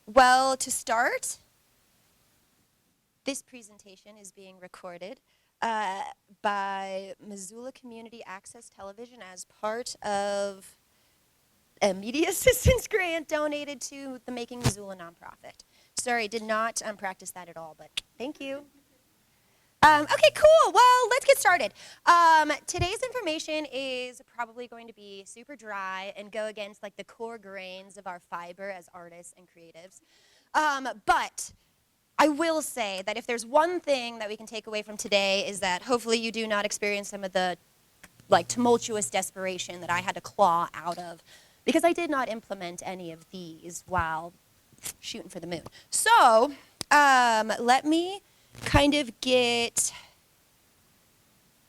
Well, to start, this presentation is being recorded by Missoula Community Access Television as part of a media assistance grant donated to the Making Missoula nonprofit. Sorry, did not practice that at all, but thank you. Okay, cool. Well, let's get started. Today's information is probably going to be super dry and go against like the core grains of our fiber as artists and creatives. But I will say that if there's one thing that we can take away from today is that hopefully you do not experience some of the like tumultuous desperation that I had to claw out of because I did not implement any of these while shooting for the moon. So let me kind of get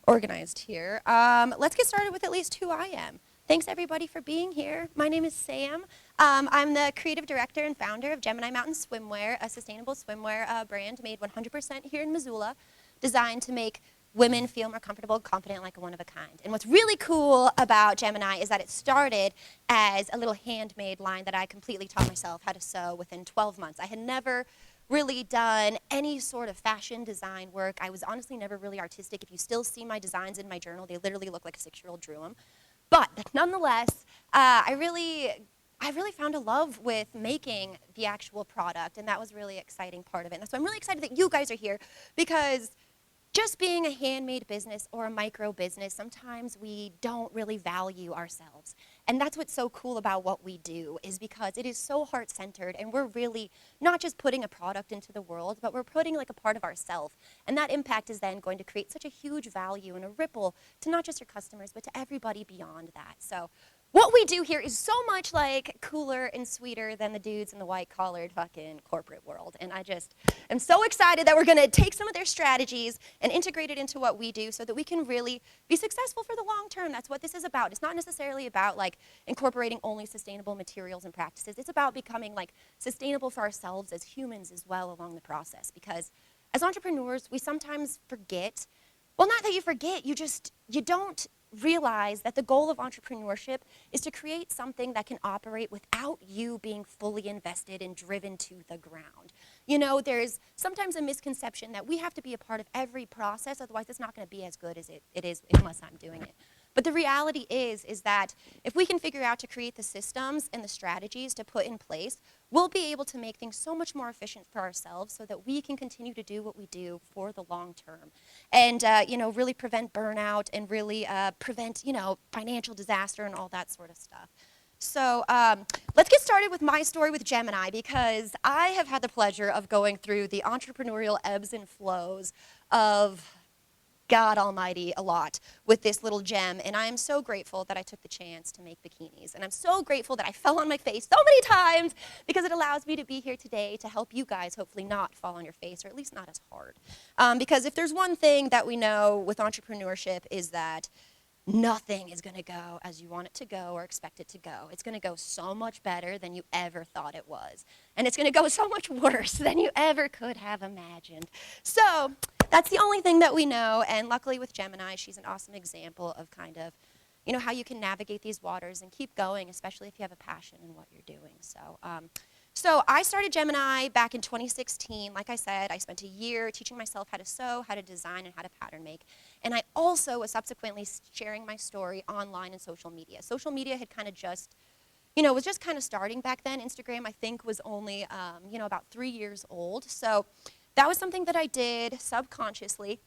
organized here. Let's get started with at least who I am. Thanks everybody for being here. My name is Sam. I'm the creative director and founder of Gemini Mountain Swimwear, a sustainable swimwear brand made 100% here in Missoula, designed to make women feel more comfortable, confident, like a one of a kind. And what's really cool about Gemini is that it started as a little handmade line that I completely taught myself how to sew within 12 months. I had never really done any sort of fashion design work. I was honestly never really artistic. If you still see my designs in my journal, they literally look like a 6-year-old drew them. But nonetheless, I really found a love with making the actual product, and that was a really exciting part of it. And so I'm really excited that you guys are here because just being a handmade business or a micro business, sometimes we don't really value ourselves. And that's what's so cool about what we do is because it is so heart-centered and we're really not just putting a product into the world, but we're putting like a part of ourselves. And that impact is then going to create such a huge value and a ripple to not just your customers, but to everybody beyond that. So what we do here is so much like cooler and sweeter than the dudes in the white-collared fucking corporate world. And I just am so excited that we're going to take some of their strategies and integrate it into what we do so that we can really be successful for the long term. That's what this is about. It's not necessarily about like incorporating only sustainable materials and practices. It's about becoming like sustainable for ourselves as humans as well along the process. Because as entrepreneurs, we sometimes forget, well, not that you forget, you don't realize that the goal of entrepreneurship is to create something that can operate without you being fully invested and driven to the ground. You know, there's sometimes a misconception that we have to be a part of every process, otherwise it's not going to be as good as it is unless I'm doing it. But the reality is that if we can figure out to create the systems and the strategies to put in place, we'll be able to make things so much more efficient for ourselves so that we can continue to do what we do for the long term. And, really prevent burnout and really prevent, financial disaster and all that sort of stuff. So let's get started with my story with Gemini because I have had the pleasure of going through the entrepreneurial ebbs and flows of God Almighty a lot with this little gem, and I am so grateful that I took the chance to make bikinis, and I'm so grateful that I fell on my face so many times because it allows me to be here today to help you guys hopefully not fall on your face, or at least not as hard. Because if there's one thing that we know with entrepreneurship is that nothing is going to go as you want it to go or expect it to go. It's going to go so much better than you ever thought it was. And it's going to go so much worse than you ever could have imagined. So that's the only thing that we know. And luckily with Gemini, she's an awesome example of kind of, how you can navigate these waters and keep going, especially if you have a passion in what you're doing. So I started Gemini back in 2016. Like I said, I spent a year teaching myself how to sew, how to design, and how to pattern make. And I also was subsequently sharing my story online and social media. Social media had kind of just, was just kind of starting back then. Instagram, I think, was only, about 3 years old. So that was something that I did subconsciously.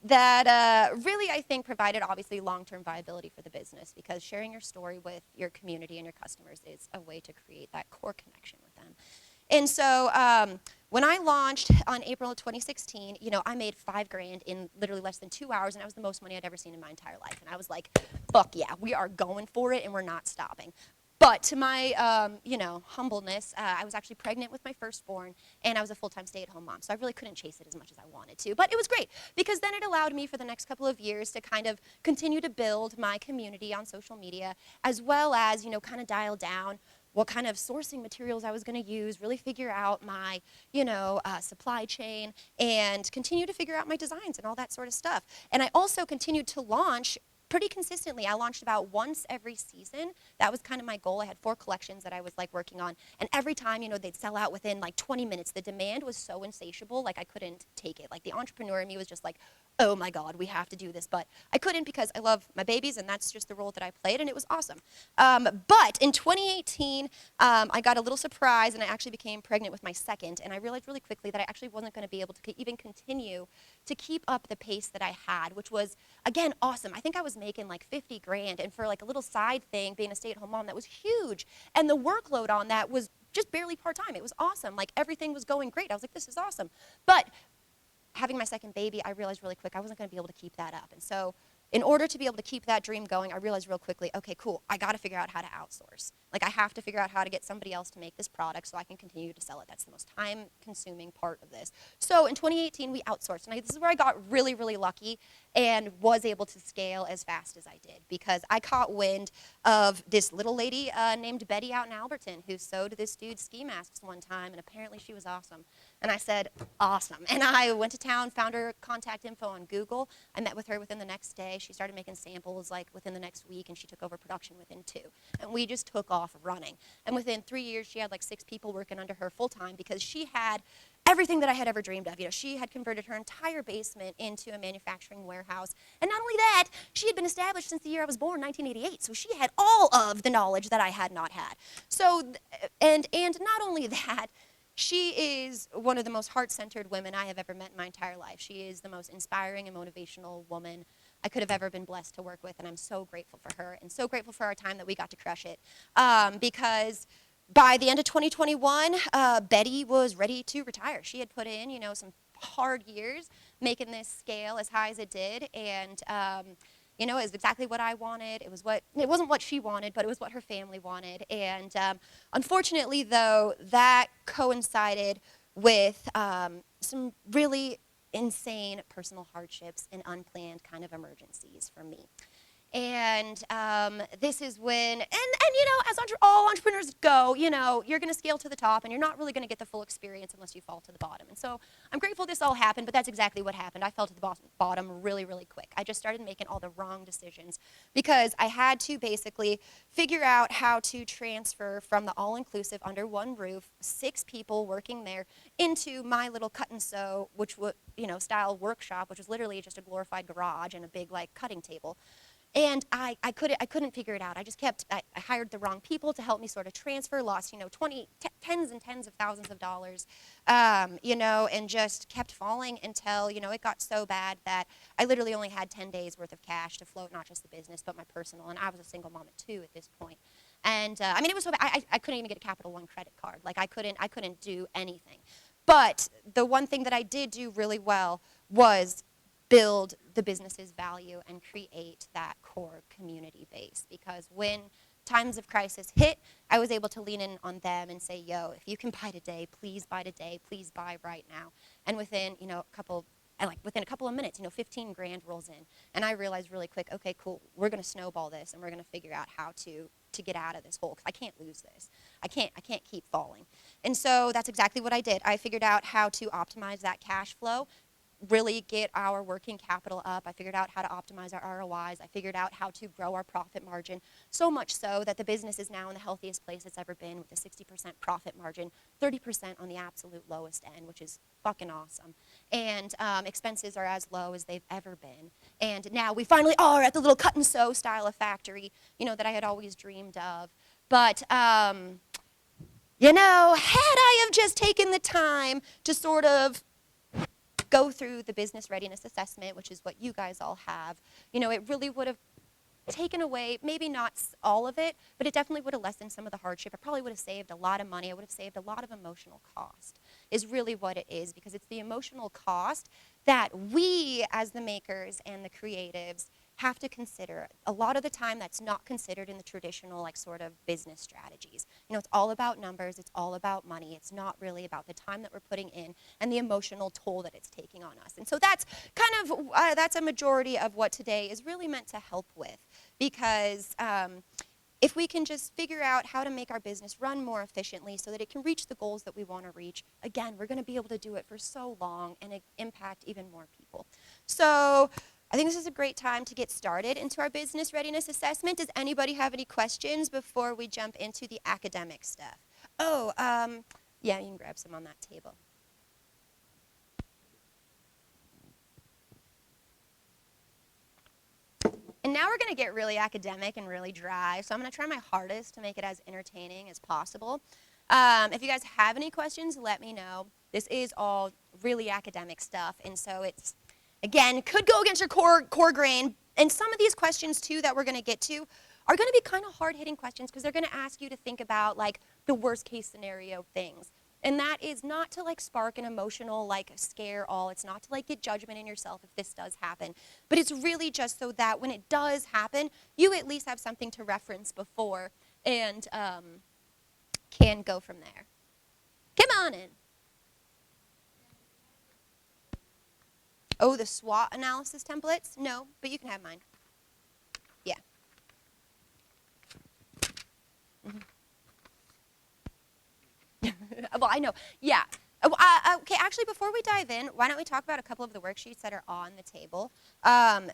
That really, I think, provided obviously long-term viability for the business because sharing your story with your community and your customers is a way to create that core connection with them. And so when I launched on April of 2016, I made $5,000 in literally less than 2 hours, and that was the most money I'd ever seen in my entire life. And I was like, fuck yeah, we are going for it, and we're not stopping. But to my, humbleness, I was actually pregnant with my firstborn, and I was a full-time stay-at-home mom, so I really couldn't chase it as much as I wanted to. But it was great, because then it allowed me for the next couple of years to kind of continue to build my community on social media, as well as, kind of dial down what kind of sourcing materials I was going to use, really figure out my, supply chain, and continue to figure out my designs and all that sort of stuff. And I also continued to launch pretty consistently. I launched about once every season. That was kind of my goal. I had 4 collections that I was like working on, and every time, they'd sell out within like 20 minutes. The demand was so insatiable, like I couldn't take it. Like the entrepreneur in me was just like, oh my God, we have to do this. But I couldn't because I love my babies, and that's just the role that I played, and it was awesome. But in 2018, I got a little surprise, and I actually became pregnant with my second, and I realized really quickly that I actually wasn't going to be able to even continue to keep up the pace that I had, which was, again, awesome. I think I was making like 50 grand, and for like a little side thing, being a stay-at-home mom, that was huge. And the workload on that was just barely part-time. It was awesome. Like everything was going great. I was like, this is awesome. But having my second baby, I realized really quick I wasn't going to be able to keep that up. And so in order to be able to keep that dream going, I realized real quickly, okay, cool, I got to figure out how to outsource. Like I have to figure out how to get somebody else to make this product so I can continue to sell it. That's the most time-consuming part of this. So in 2018, we outsourced. And this is where I got really, really lucky and was able to scale as fast as I did, because I caught wind of this little lady named Betty out in Alberton who sewed this dude ski masks one time, and apparently she was awesome. And I said, awesome. And I went to town, found her contact info on Google. I met with her within the next day. She started making samples like within the next week, and she took over production within 2. And we just took off running. And within 3 years, she had like 6 people working under her full time, because she had everything that I had ever dreamed of. She had converted her entire basement into a manufacturing warehouse. And not only that, she had been established since the year I was born, 1988. So she had all of the knowledge that I had not had. So, and not only that, she is one of the most heart-centered women I have ever met in my entire life. She is the most inspiring and motivational woman I could have ever been blessed to work with, and I'm so grateful for her and so grateful for our time that we got to crush it. Because by the end of 2021, Betty was ready to retire. She had put in, some hard years making this scale as high as it did, and it was exactly what I wanted. It wasn't what she wanted, but it was what her family wanted. And unfortunately, though, that coincided with some really insane personal hardships and unplanned kind of emergencies for me. And this is when, and as all entrepreneurs go, you're going to scale to the top, and you're not really going to get the full experience unless you fall to the bottom. And so I'm grateful this all happened, but that's exactly what happened. I fell to the bottom really, really quick. I just started making all the wrong decisions because I had to basically figure out how to transfer from the all-inclusive under one roof, 6 people working there, into my little cut and sew, which would, style workshop, which was literally just a glorified garage and a big like cutting table. And I couldn't figure it out. I hired the wrong people to help me sort of transfer, lost, tens and tens of thousands of dollars, and just kept falling until, it got so bad that I literally only had 10 days worth of cash to float not just the business, but my personal. And I was a single mom at 2 at this point. And it was so bad. I couldn't even get a Capital One credit card. Like I couldn't do anything. But the one thing that I did do really well was build the business's value and create that core community base. Because when times of crisis hit, I was able to lean in on them and say, yo, if you can buy today, please buy today, please buy right now. And within, within a couple of minutes, 15 grand rolls in. And I realized really quick, okay, cool, we're going to snowball this, and we're going to figure out how to get out of this hole, because I can't lose this. I can't keep falling. And so that's exactly what I did. I figured out how to optimize that cash flow, really get our working capital up. I figured out how to optimize our ROIs. I figured out how to grow our profit margin, so much so that the business is now in the healthiest place it's ever been, with a 60% profit margin, 30% on the absolute lowest end, which is fucking awesome. And expenses are as low as they've ever been. And now we finally are at the little cut and sew style of factory, that I had always dreamed of. But had I have just taken the time to sort of go through the business readiness assessment, which is what you guys all have, it really would have taken away, maybe not all of it, but it definitely would have lessened some of the hardship. I probably would have saved a lot of money. I would have saved a lot of emotional cost, is really what it is, because it's the emotional cost that we as the makers and the creatives have to consider. A lot of the time that's not considered in the traditional sort of business strategies. It's all about numbers, it's all about money. It's not really about the time that we're putting in and the emotional toll that it's taking on us. And so that's kind of, that's a majority of what today is really meant to help with, because if we can just figure out how to make our business run more efficiently so that it can reach the goals that we want to reach, again, we're going to be able to do it for so long and impact even more people. So I think this is a great time to get started into our business readiness assessment. Does anybody have any questions before we jump into the academic stuff? Oh, yeah, you can grab some on that table. And now we're going to get really academic and really dry, so I'm going to try my hardest to make it as entertaining as possible. If you guys have any questions, let me know. This is all really academic stuff, and so it's, again, could go against your core grain. And some of these questions, too, that we're going to get to are going to be kind of hard-hitting questions because they're going to ask you to think about, like, the worst-case scenario things. And that is not to, like, spark an emotional, like, scare all. It's not to, like, get judgment in yourself if this does happen. But it's really just so that when it does happen, you at least have something to reference before and can go from there. Come on in. Oh, the SWOT analysis templates? No, but you can have mine. Yeah. Mm-hmm. Well, I know. Yeah. Okay, actually, before we dive in, why don't we talk about a couple of the worksheets that are on the table?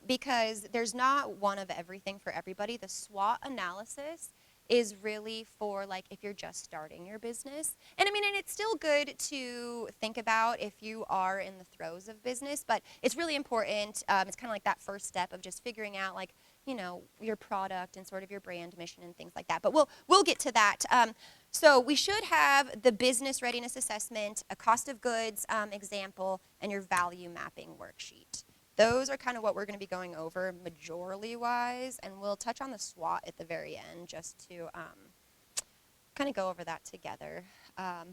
Because there's not one of everything for everybody. The SWOT analysis is really for, like, if you're just starting your business. And I mean, and it's still good to think about if you are in the throes of business, but it's really important. It's kind of like that first step of just figuring out, like, you know, your product and sort of your brand mission and things like that. But we'll get to that. So we should have the business readiness assessment, a cost of goods example, and your value mapping worksheet. Those are kind of what we're going to be going over majority-wise, and we'll touch on the SWOT at the very end just to kind of go over that together.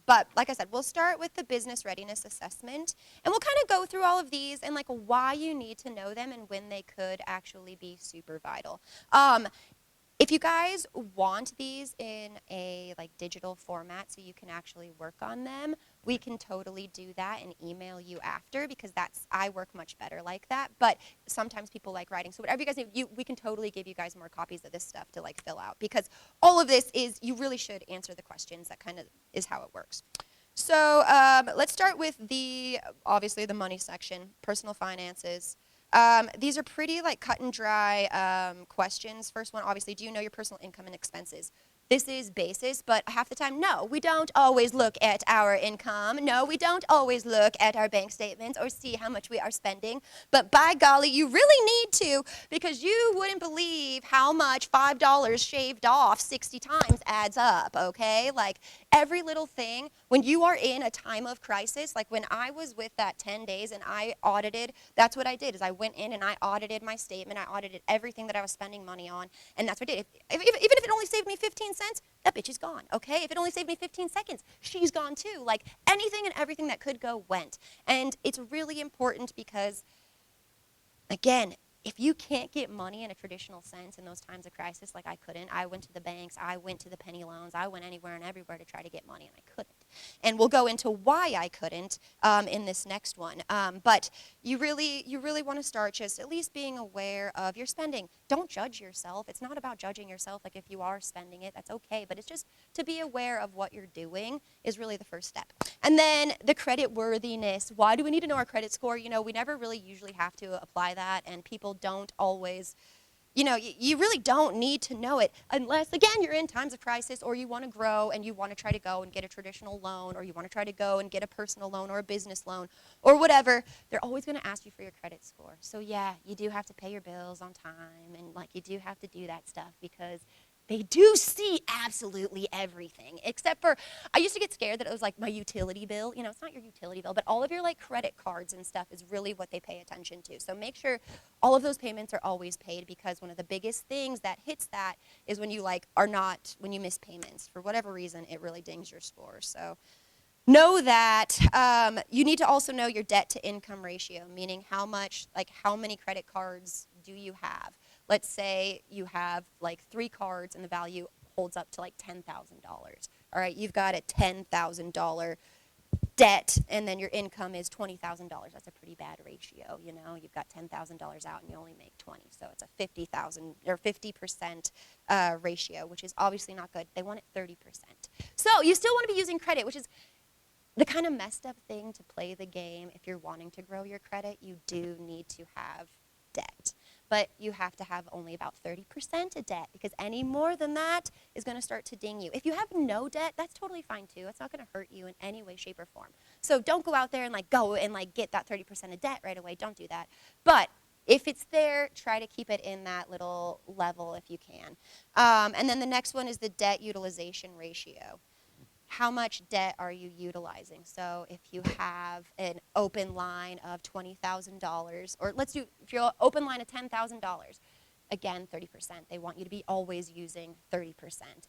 But like I said, we'll start with the business readiness assessment, and we'll kind of go through all of these and, like, why you need to know them and when they could actually be super vital. If you guys want these in a, like, digital format so you can actually work on them, we can totally do that and email you after, because I work much better like that. But sometimes people like writing. So whatever you guys need, we can totally give you guys more copies of this stuff to, like, fill out, because all of this is, you really should answer the questions. That kind of is how it works. So let's start with obviously the money section, personal finances. These are pretty, like, cut and dry questions. First one, obviously, do you know your personal income and expenses? This is basis, but half the time, no, we don't always look at our income. No, we don't always look at our bank statements or see how much we are spending. But by golly, you really need to, because you wouldn't believe how much $5 shaved off 60 times adds up, okay? Like, every little thing, when you are in a time of crisis, like when I was with that 10 days and I audited, that's what I did, is I went in and I audited my statement. I audited everything that I was spending money on, and that's what I did. Even if it only saved me 15 cents, that bitch is gone, okay? If it only saved me 15 seconds, she's gone too. Like, anything and everything that could go went. And it's really important because, again, if you can't get money in a traditional sense in those times of crisis, like I couldn't, I went to the banks, I went to the penny loans, I went anywhere and everywhere to try to get money, and I couldn't. And we'll go into why I couldn't in this next one. But you really want to start just at least being aware of your spending. Don't judge yourself. It's not about judging yourself. Like, if you are spending it, that's okay. But it's just to be aware of what you're doing is really the first step. And then the credit worthiness. Why do we need to know our credit score? You know, we never really usually have to apply that, and people don't always, you know, you really don't need to know it unless, again, you're in times of crisis, or you want to grow and you want to try to go and get a traditional loan, or you want to try to go and get a personal loan or a business loan or whatever. They're always going to ask you for your credit score. So yeah, you do have to pay your bills on time, and, like, you do have to do that stuff because they do see absolutely everything, except for, I used to get scared that it was like my utility bill. You know, it's not your utility bill, but all of your, like, credit cards and stuff is really what they pay attention to. So make sure all of those payments are always paid, because one of the biggest things that hits that is when you, like, when you miss payments. For whatever reason, it really dings your score. So know that. You need to also know your debt to income ratio, meaning how many credit cards do you have? Let's say you have, like, 3 cards and the value holds up to, like, $10,000. All right, you've got a $10,000 debt, and then your income is $20,000. That's a pretty bad ratio, you know. You've got $10,000 out and you only make 20, so it's a 50% ratio, which is obviously not good. They want it 30%. So you still want to be using credit, which is the kind of messed up thing to play the game. If you're wanting to grow your credit, you do need to have debt. But you have to have only about 30% of debt, because any more than that is going to start to ding you. If you have no debt, that's totally fine too. It's not going to hurt you in any way, shape, or form. So don't go out there and go and get that 30% of debt right away. Don't do that. But if it's there, try to keep it in that little level if you can. And then the next one is the debt utilization ratio. How much debt are you utilizing? So if you have an open line of $20,000, or if you're an open line of $10,000, again, 30%. They want you to be always using 30%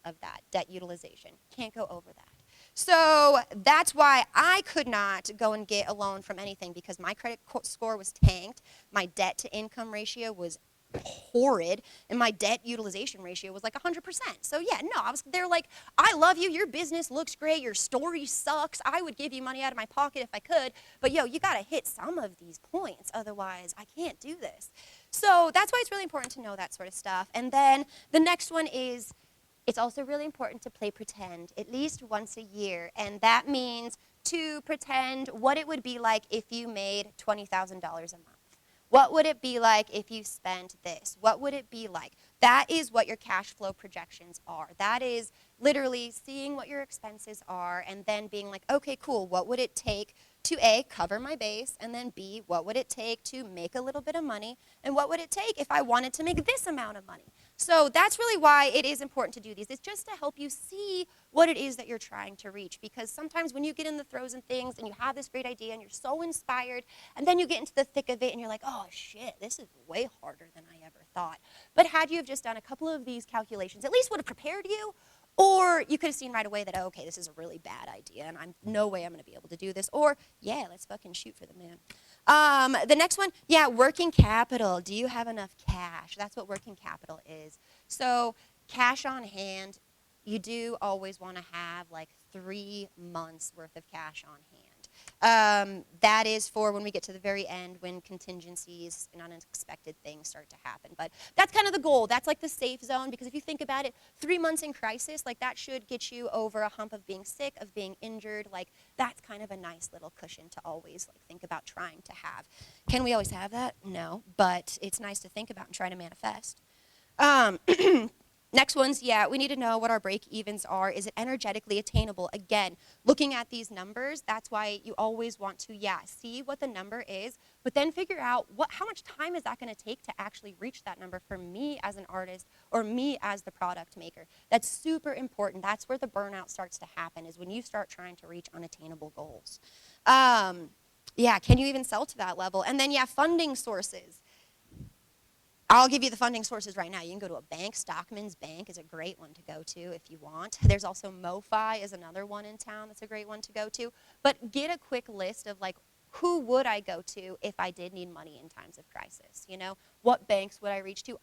of that debt utilization. Can't go over that. So that's why I could not go and get a loan from anything, because my credit score was tanked. My debt to income ratio was horrid, and my debt utilization ratio was like 100%. So yeah, no, they're like, I love you, your business looks great, your story sucks, I would give you money out of my pocket if I could, but you gotta hit some of these points, otherwise I can't do this. So that's why it's really important to know that sort of stuff. And then the next one is, it's also really important to play pretend at least once a year, and that means to pretend what it would be like if you made $20,000 a month. What would it be like if you spent this? What would it be like? That is what your cash flow projections are. That is literally seeing what your expenses are and then being like, okay, cool, what would it take to A, cover my base, and then B, what would it take to make a little bit of money, and what would it take if I wanted to make this amount of money? So that's really why it is important to do these. It's just to help you see what it is that you're trying to reach, because sometimes when you get in the throes and things and you have this great idea and you're so inspired, and then you get into the thick of it and you're like, oh shit, this is way harder than I ever thought. But had you have just done a couple of these calculations, at least would have prepared you. Or you could have seen right away that, oh, okay, this is a really bad idea, and no way I'm going to be able to do this. Or, yeah, let's fucking shoot for the moon. The next one, yeah, working capital. Do you have enough cash? That's what working capital is. So cash on hand, you do always want to have 3 months worth of cash on hand. That is for when we get to the very end, when contingencies and unexpected things start to happen. But that's kind of the goal. That's like the safe zone, because if you think about it, 3 months in crisis, that should get you over a hump of being sick, of being injured. That's kind of a nice little cushion to always think about trying to have. Can we always have that? No, but it's nice to think about and try to manifest. Next one's, yeah, we need to know what our break-evens are. Is it energetically attainable? Again, looking at these numbers, that's why you always want to, see what the number is, but then figure out how much time is that going to take to actually reach that number for me as an artist or me as the product maker. That's super important. That's where the burnout starts to happen, is when you start trying to reach unattainable goals. Can you even sell to that level? And then, funding sources. I'll give you the funding sources right now. You can go to a bank. Stockman's Bank is a great one to go to if you want. There's also MoFi is another one in town that's a great one to go to. But get a quick list of who would I go to if I did need money in times of crisis? What banks would I reach to?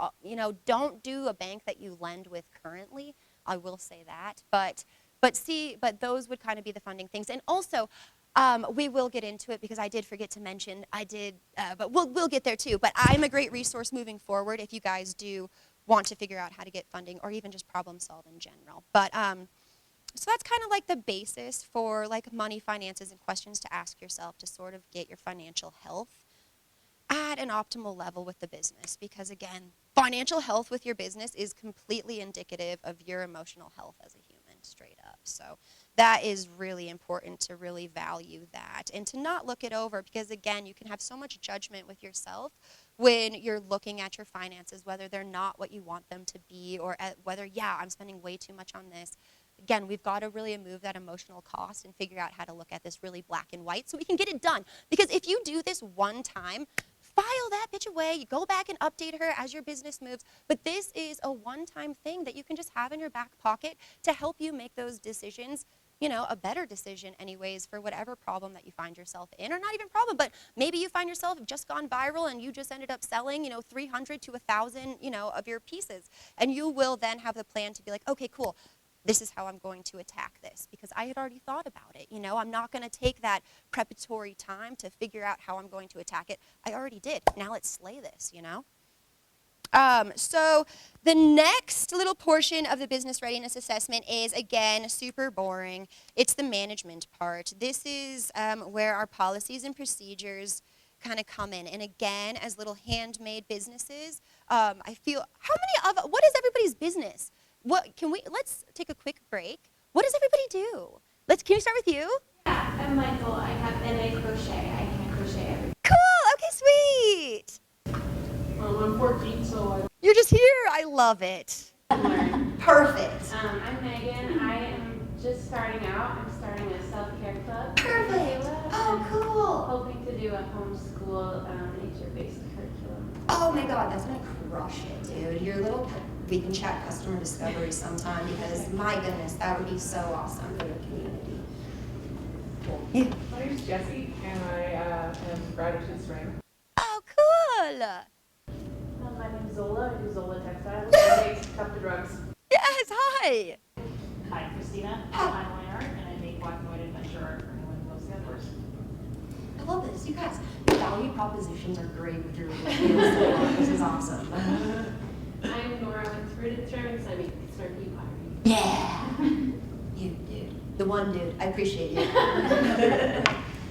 Don't do a bank that you lend with currently. I will say that. But those would kind of be the funding things. And also, we will get into it, because I did forget to mention, but we'll get there too. But I'm a great resource moving forward if you guys do want to figure out how to get funding or even just problem solve in general. But so that's kind of the basis for money, finances, and questions to ask yourself to sort of get your financial health at an optimal level with the business. Because again, financial health with your business is completely indicative of your emotional health as a human, straight up. So that is really important to really value that and to not look it over, because again, you can have so much judgment with yourself when you're looking at your finances, whether they're not what you want them to be, or whether, I'm spending way too much on this. Again, we've got to really remove that emotional cost and figure out how to look at this really black and white so we can get it done. Because if you do this one time, file that bitch away, you go back and update her as your business moves, but this is a one-time thing that you can just have in your back pocket to help you make those decisions, a better decision anyways for whatever problem that you find yourself in, or not even problem, but maybe you find yourself just gone viral and you just ended up selling, 300 to 1,000, of your pieces. And you will then have the plan to be like, okay, cool. This is how I'm going to attack this, because I had already thought about it. I'm not going to take that preparatory time to figure out how I'm going to attack it. I already did. Now let's slay this, So the next little portion of the business readiness assessment is, again, super boring. It's the management part. This is where our policies and procedures kind of come in. And again, as little handmade businesses, I feel, what is everybody's business? Let's take a quick break. What does everybody do? Can we start with you? Yeah, I'm Michael. And I crochet. I can crochet everything. Cool, okay, sweet. I'm 14, so You're just here, I love it. Learn. Perfect. I'm Megan. I am just starting out. I'm starting a self-care club. Perfect. In Missoula, Oh, and cool. hoping to do a homeschool, nature-based curriculum. Oh my God, that's gonna crush it, dude. We can chat customer discovery sometime because my goodness, that would be so awesome for the community. Cool. Yeah. my name's Jessie, and I am graduate spring. Oh, cool. My name's Zola. I do Zola Textiles. I make cup to drugs. Yes, hi. Hi, Christina. I'm art, and I make black and white adventure art for anyone who loves the outdoors. I love this. You guys, your value propositions are great with your videos. This is awesome. I'm Nora with Rooted Ceramics. I make snarky pottery. Yeah. You, dude. The one dude. I appreciate you.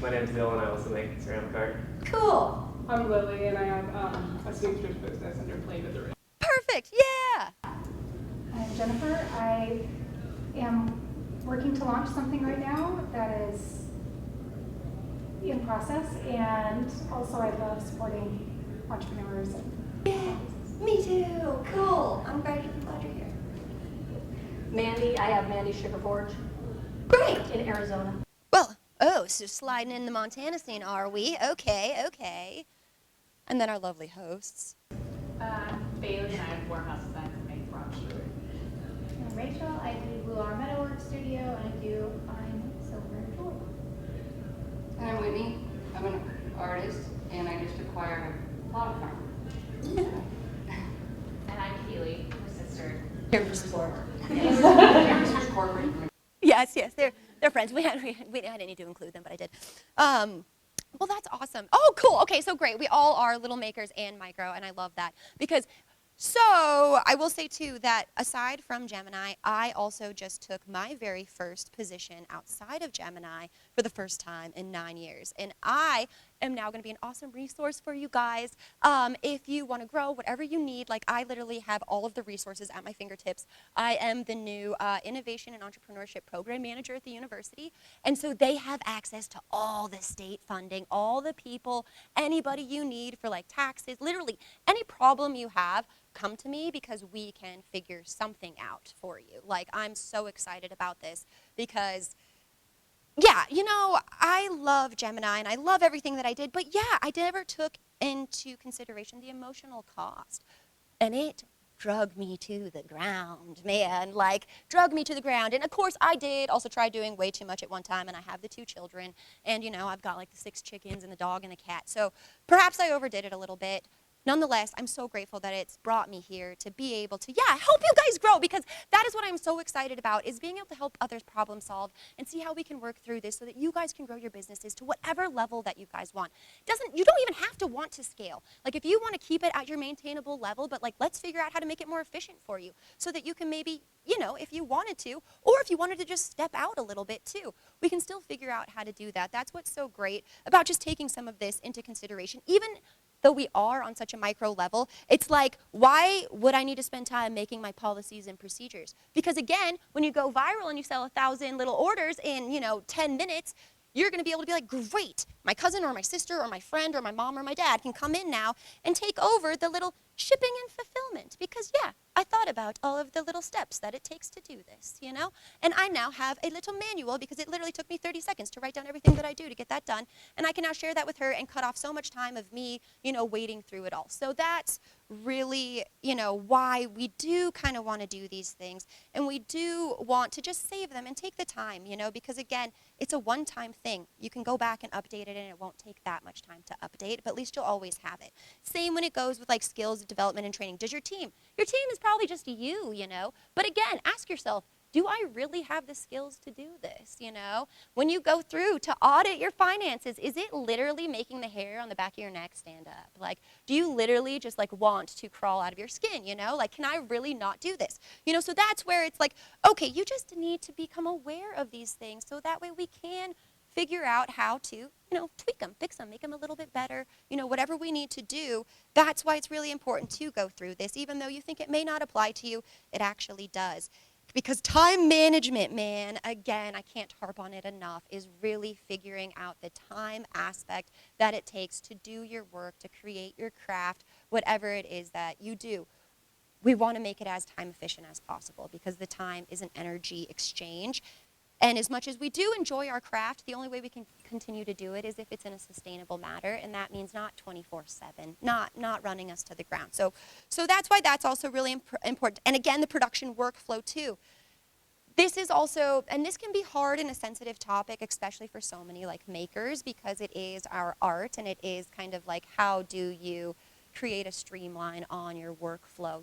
My name's Bill, and I also make ceramic art. Cool. I'm Lily, and I have a seamstress business, and you're playing with the ring. Perfect, yeah. I'm Jennifer. I am working to launch something right now that is in process, and also I love supporting entrepreneurs. Yeah, me too. Cool. I'm glad you're here. Mandy, I have Mandy Sugar Forge Great. in Arizona. Well, so sliding in the Montana scene, are we? Okay. And then our lovely hosts. Bailey and I have warehouse designs and make bronze jewelry. I'm Rachel. I do Blue Arm Metalwork Studio, and I do fine silver jewelry. I'm Whitney. I'm an artist, and I just acquired a plot farm. And I'm Keely, her sister. Here for support. Here's for corporate. Yes, they're friends. We didn't need to include them, but I did. Well, that's awesome. Oh, cool. Okay, so great. We all are little makers and micro, and I love that because. So I will say too that aside from Gemini, I also just took my very first position outside of Gemini for the first time in 9 years, and I am now going to be an awesome resource for you guys. If you want to grow, whatever you need, like I literally have all of the resources at my fingertips. I am the new Innovation and Entrepreneurship Program Manager at the university, and so they have access to all the state funding, all the people, anybody you need for like taxes, literally any problem you have, come to me because we can figure something out for you. Like I'm so excited about this because yeah, I love Gemini and I love everything that I did, but yeah, I never took into consideration the emotional cost. And it drug me to the ground, man, drug me to the ground. And of course I did also try doing way too much at one time, and I have the 2 children, and I've got like the 6 chickens and the dog and the cat. So perhaps I overdid it a little bit. Nonetheless, I'm so grateful that it's brought me here to be able to, help you guys grow, because that is what I'm so excited about, is being able to help others problem solve and see how we can work through this so that you guys can grow your businesses to whatever level that you guys want. You don't even have to want to scale. Like if you want to keep it at your maintainable level, but let's figure out how to make it more efficient for you so that you can maybe, if you wanted to, or if you wanted to just step out a little bit too, we can still figure out how to do that. That's what's so great about just taking some of this into consideration, even though we are on such a micro level. It's like, why would I need to spend time making my policies and procedures? Because again, when you go viral and you sell 1,000 little orders in, 10 minutes, you're going to be able to be like, great, my cousin or my sister or my friend or my mom or my dad can come in now and take over the little shipping and fulfillment. Because I thought about all of the little steps that it takes to do this, And I now have a little manual because it literally took me 30 seconds to write down everything that I do to get that done. And I can now share that with her and cut off so much time of me, wading through it all. So that's really, why we do kind of want to do these things. And we do want to just save them and take the time, because again, it's a one-time thing. You can go back and update it and it won't take that much time to update, but at least you'll always have it. Same when it goes with skills development and training. Does your team is probably just you, but again, ask yourself, do I really have the skills to do this, When you go through to audit your finances, is it literally making the hair on the back of your neck stand up? Do you literally just want to crawl out of your skin, can I really not do this? So that's where it's okay, you just need to become aware of these things so that way we can figure out how to, tweak them, fix them, make them a little bit better, whatever we need to do. That's why it's really important to go through this. Even though you think it may not apply to you, it actually does. Because time management, man, again, I can't harp on it enough, is really figuring out the time aspect that it takes to do your work, to create your craft, whatever it is that you do. We want to make it as time efficient as possible because the time is an energy exchange. And as much as we do enjoy our craft, the only way we can continue to do it is if it's in a sustainable manner, and that means not 24/7, not running us to the ground. So that's why that's also really important. And again, the production workflow too. This is also, and this can be hard and a sensitive topic, especially for so many like makers, because it is our art and it is kind of like, how do you create a streamline on your workflow,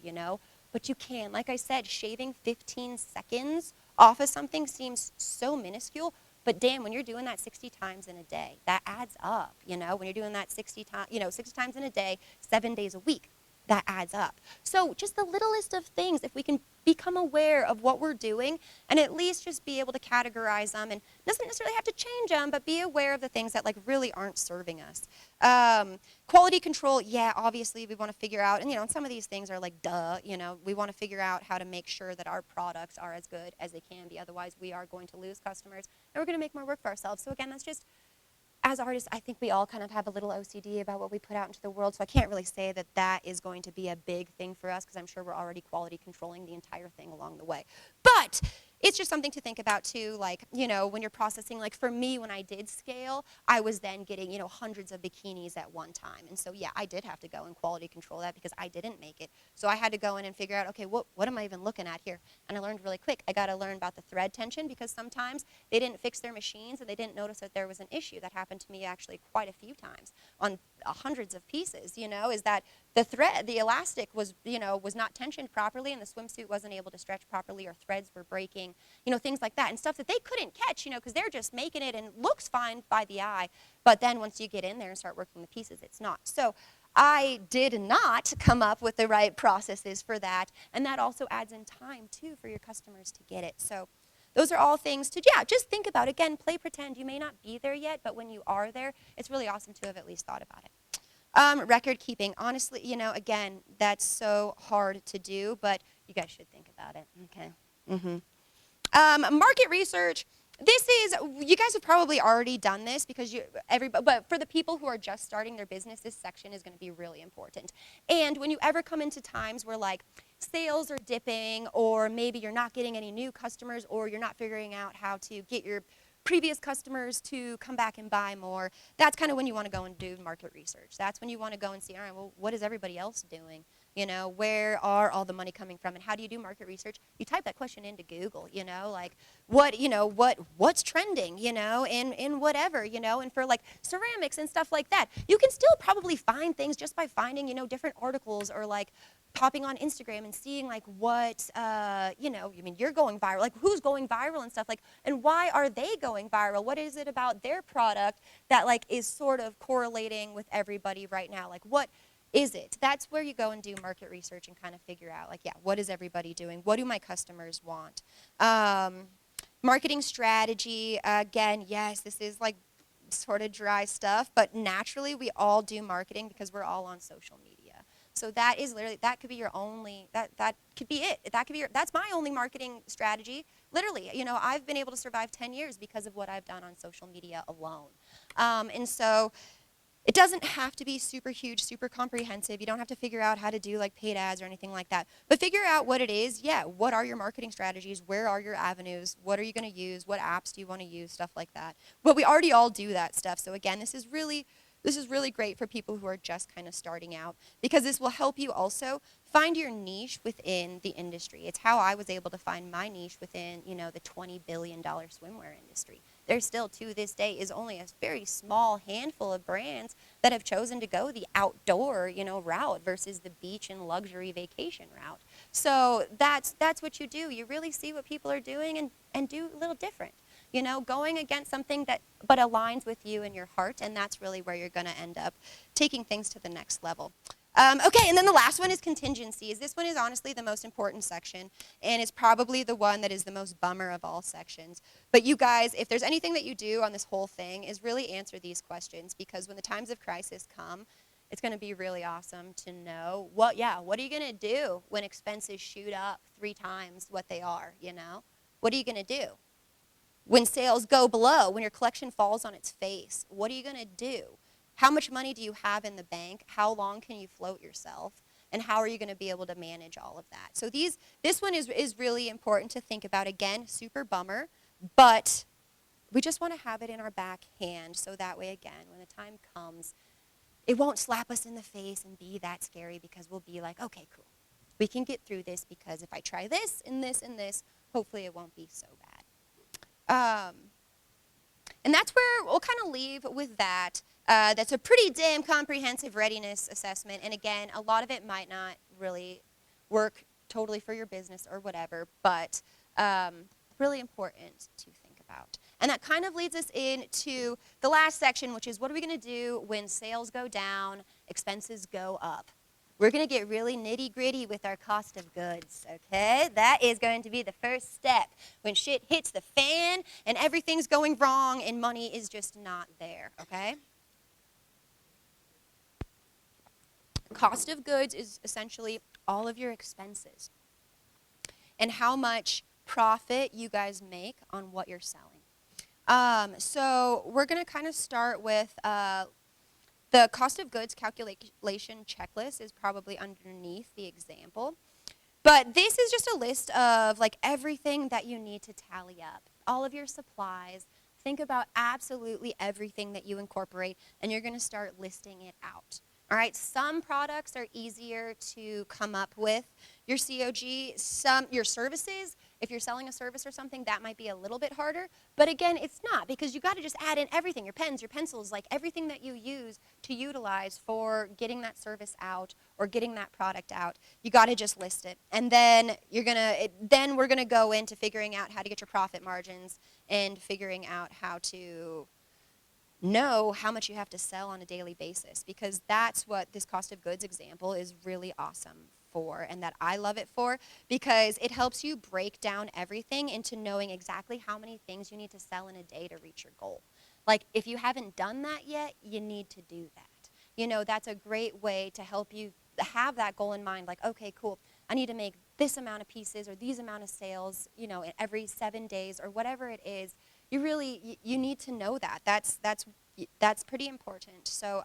But you can, like I said, shaving 15 seconds off of something seems so minuscule, but damn, when you're doing that 60 times in a day, that adds up, When you're doing that 60 times in a day, 7 days a week, that adds up. So just the littlest of things, if we can become aware of what we're doing and at least just be able to categorize them, and doesn't necessarily have to change them, but be aware of the things that like really aren't serving us. Quality control, yeah, obviously we want to figure out, and some of these things are like duh, we want to figure out how to make sure that our products are as good as they can be. Otherwise we are going to lose customers and we're going to make more work for ourselves. So again, that's just, as artists, I think we all kind of have a little OCD about what we put out into the world, so I can't really say that that is going to be a big thing for us, because I'm sure we're already quality controlling the entire thing along the way. But it's just something to think about too, like, when you're processing, like for me, when I did scale, I was then getting, hundreds of bikinis at one time. And so, yeah, I did have to go and quality control that because I didn't make it. So I had to go in and figure out, okay, what am I even looking at here? And I learned really quick. I got to learn about the thread tension, because sometimes they didn't fix their machines and they didn't notice that there was an issue. That happened to me actually quite a few times on hundreds of pieces, is that the thread, the elastic was, was not tensioned properly, and the swimsuit wasn't able to stretch properly, or threads were breaking, things like that, and stuff that they couldn't catch, because they're just making it and looks fine by the eye, but then once you get in there and start working the pieces, it's not. So I did not come up with the right processes for that, and that also adds in time too for your customers to get it. So those are all things to, just think about. Again, play pretend. You may not be there yet, but when you are there, it's really awesome to have at least thought about it. Record keeping, honestly, again, that's so hard to do, but you guys should think about it, okay? Market research. This is, you guys have probably already done this because but for the people who are just starting their business, this section is going to be really important. And when you ever come into times where like sales are dipping, or maybe you're not getting any new customers, or you're not figuring out how to get your previous customers to come back and buy more, that's kind of when you want to go and do market research. That's when you want to go and see, all right, well, what is everybody else doing? Where are all the money coming from? And how do you do market research? You type that question into Google, like what's trending, in whatever, and for like ceramics and stuff like that. You can still probably find things just by finding, different articles, or like popping on Instagram and seeing like what, you're going viral, like who's going viral and stuff, like, and why are they going viral? What is it about their product that like is sort of correlating with everybody right now? Like, what is it? That's where you go and do market research and kind of figure out, like, what is everybody doing? What do my customers want? Marketing strategy, again, yes, this is like sort of dry stuff, but naturally we all do marketing because we're all on social media. So that is literally, that could be your only, that could be it. That could be that's my only marketing strategy. Literally, I've been able to survive 10 years because of what I've done on social media alone. And so it doesn't have to be super huge, super comprehensive. You don't have to figure out how to do like paid ads or anything like that. But figure out what it is. Yeah, what are your marketing strategies? Where are your avenues? What are you going to use? What apps do you want to use? Stuff like that. But we already all do that stuff. So again, this is really great for people who are just kind of starting out, because this will help you also find your niche within the industry. It's how I was able to find my niche within, the $20 billion swimwear industry. There still, to this day, is only a very small handful of brands that have chosen to go the outdoor, route versus the beach and luxury vacation route. So that's what you do. You really see what people are doing and do a little different. Going against something that but aligns with you and your heart, and that's really where you're going to end up taking things to the next level. Okay, and then the last one is contingencies. This one is honestly the most important section, and it's probably the one that is the most bummer of all sections. But you guys, if there's anything that you do on this whole thing, is really answer these questions, because when the times of crisis come, it's going to be really awesome to know what are you going to do when expenses shoot up 3 times what they are, you know? What are you going to do? When sales go below, when your collection falls on its face, what are you going to do? How much money do you have in the bank? How long can you float yourself? And how are you going to be able to manage all of that? So this one is really important to think about. Again, super bummer, but we just want to have it in our back hand so that way, again, when the time comes, it won't slap us in the face and be that scary, because we'll be like, okay, cool. We can get through this, because if I try this and this and this, hopefully it won't be so bad. And that's where we'll kind of leave with that. That's a pretty damn comprehensive readiness assessment. And again, a lot of it might not really work totally for your business or whatever, but really important to think about. And that kind of leads us into the last section, which is what are we going to do when sales go down, expenses go up? We're going to get really nitty-gritty with our cost of goods, okay? That is going to be the first step. When shit hits the fan and everything's going wrong and money is just not there, okay? Cost of goods is essentially all of your expenses and how much profit you guys make on what you're selling. So we're going to kind of start with the cost of goods calculation checklist is probably underneath the example. But this is just a list of like everything that you need to tally up. All of your supplies. Think about absolutely everything that you incorporate, and you're going to start listing it out. All right, some products are easier to come up with. Your COG, your services, if you're selling a service or something, that might be a little bit harder. But again, it's not, because you got to just add in everything, your pens, your pencils, like everything that you use to utilize for getting that service out or getting that product out. You got to just list it. And then then we're going to go into figuring out how to get your profit margins and figuring out how to know how much you have to sell on a daily basis, because that's what this cost of goods example is really awesome for, and that I love it for, because it helps you break down everything into knowing exactly how many things you need to sell in a day to reach your goal. Like, if you haven't done that yet, you need to do that. You know, that's a great way to help you have that goal in mind, like, okay, cool, I need to make this amount of pieces or these amount of sales, you know, every 7 days or whatever it is. You need to know that. That's pretty important. So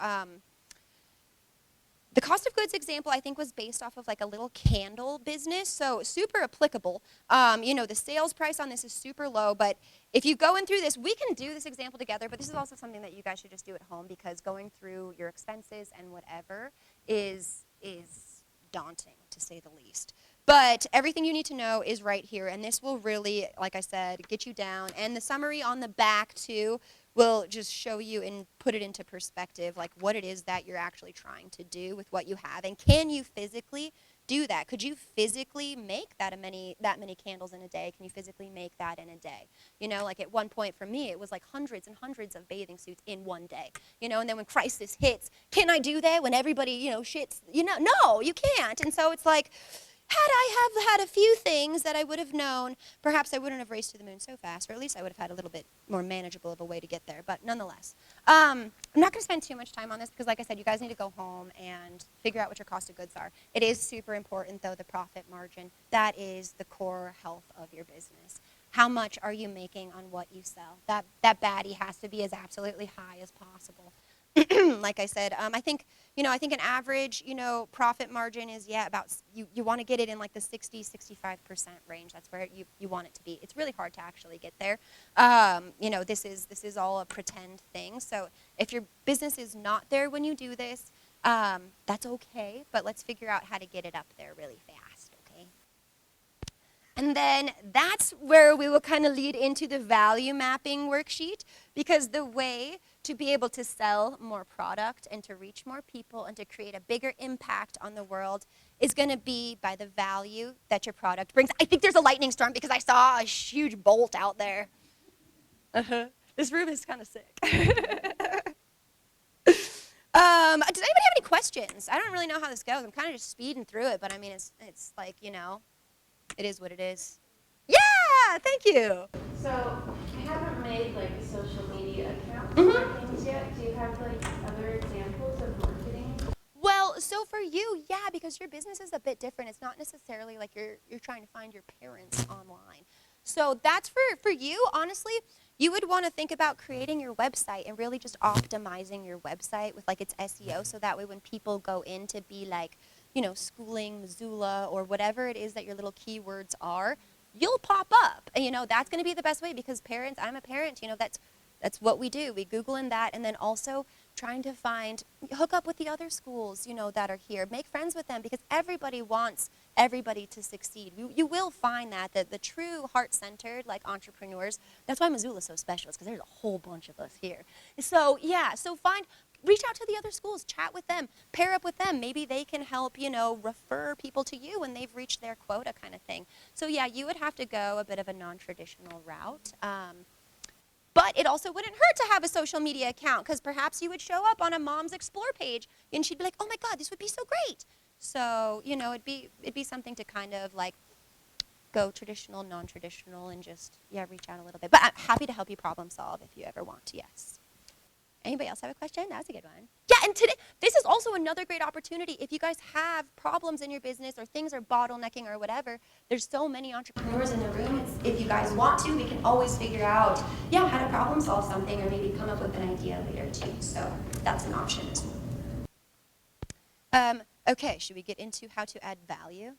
the cost of goods example, I think, was based off of like a little candle business, so super applicable. You know, the sales price on this is super low, but if you go in through this, we can do this example together, but this is also something that you guys should just do at home, because going through your expenses and whatever is daunting, to say the least. But everything you need to know is right here, and this will really, like I said, get you down. And the summary on the back, too, will just show you and put it into perspective, like what it is that you're actually trying to do with what you have. And can you physically do that? Could you physically make that many candles in a day? Can you physically make that in a day? You know, like at one point for me, it was like hundreds and hundreds of bathing suits in one day. You know, and then when crisis hits, can I do that when everybody, you know, shits? You know, no, you can't. And so it's like, had I have had a few things that I would have known, perhaps I wouldn't have raced to the moon so fast, or at least I would have had a little bit more manageable of a way to get there. But nonetheless, I'm not going to spend too much time on this, because like I said, you guys need to go home and figure out what your cost of goods are. It is super important, though, the profit margin. That is the core health of your business. How much are you making on what you sell? That baddie has to be as absolutely high as possible. Like I said, I think an average, profit margin is, about, you want to get it in like the 60-65% range. That's where you want it to be. It's really hard to actually get there. This is all a pretend thing. So if your business is not there when you do this, that's okay, but let's figure out how to get it up there really fast, okay? And then that's where we will kind of lead into the value mapping worksheet, because the way to be able to sell more product and to reach more people and to create a bigger impact on the world is going to be by the value that your product brings. I think there's a lightning storm because I saw a huge bolt out there. This room is kind of sick. Does anybody have any questions? I don't really know how this goes. I'm kind of just speeding through it, but I mean, it's like, you know, it is what it is. Yeah, thank you. So, I haven't made like a social media account Mhm. for things yet. Do you have like other examples of marketing? Well, so for you, yeah, because your business is a bit different. It's not necessarily like you're trying to find your parents online. So that's for you, honestly, you would want to think about creating your website and really just optimizing your website with like its SEO, so that way when people go in to be like, you know, schooling, Missoula, or whatever it is that your little keywords are, you'll pop up. And, you know, that's going to be the best way, because parents, I'm a parent, you know, that's what we do. We Google in that, and then also trying to hook up with the other schools, you know, that are here. Make friends with them, because everybody wants everybody to succeed. You will find that the true heart-centered, like, entrepreneurs, that's why Missoula's so special, is because there's a whole bunch of us here. So, yeah, reach out to the other schools, chat with them, pair up with them. Maybe they can help, you know, refer people to you when they've reached their quota, kind of thing. So, yeah, you would have to go a bit of a non-traditional route. But it also wouldn't hurt to have a social media account, because perhaps you would show up on a Mom's Explore page and she'd be like, oh my God, this would be so great. So, you know, it'd be something to kind of like go traditional, non-traditional, and just, yeah, reach out a little bit. But I'm happy to help you problem solve if you ever want to, yes. Anybody else have a question? That was a good one. Yeah, and today, this is also another great opportunity. If you guys have problems in your business or things are bottlenecking or whatever, there's so many entrepreneurs in the room. If you guys want to, we can always figure out, yeah, how to problem solve something, or maybe come up with an idea later too. So that's an option as well. Okay, should we get into how to add value?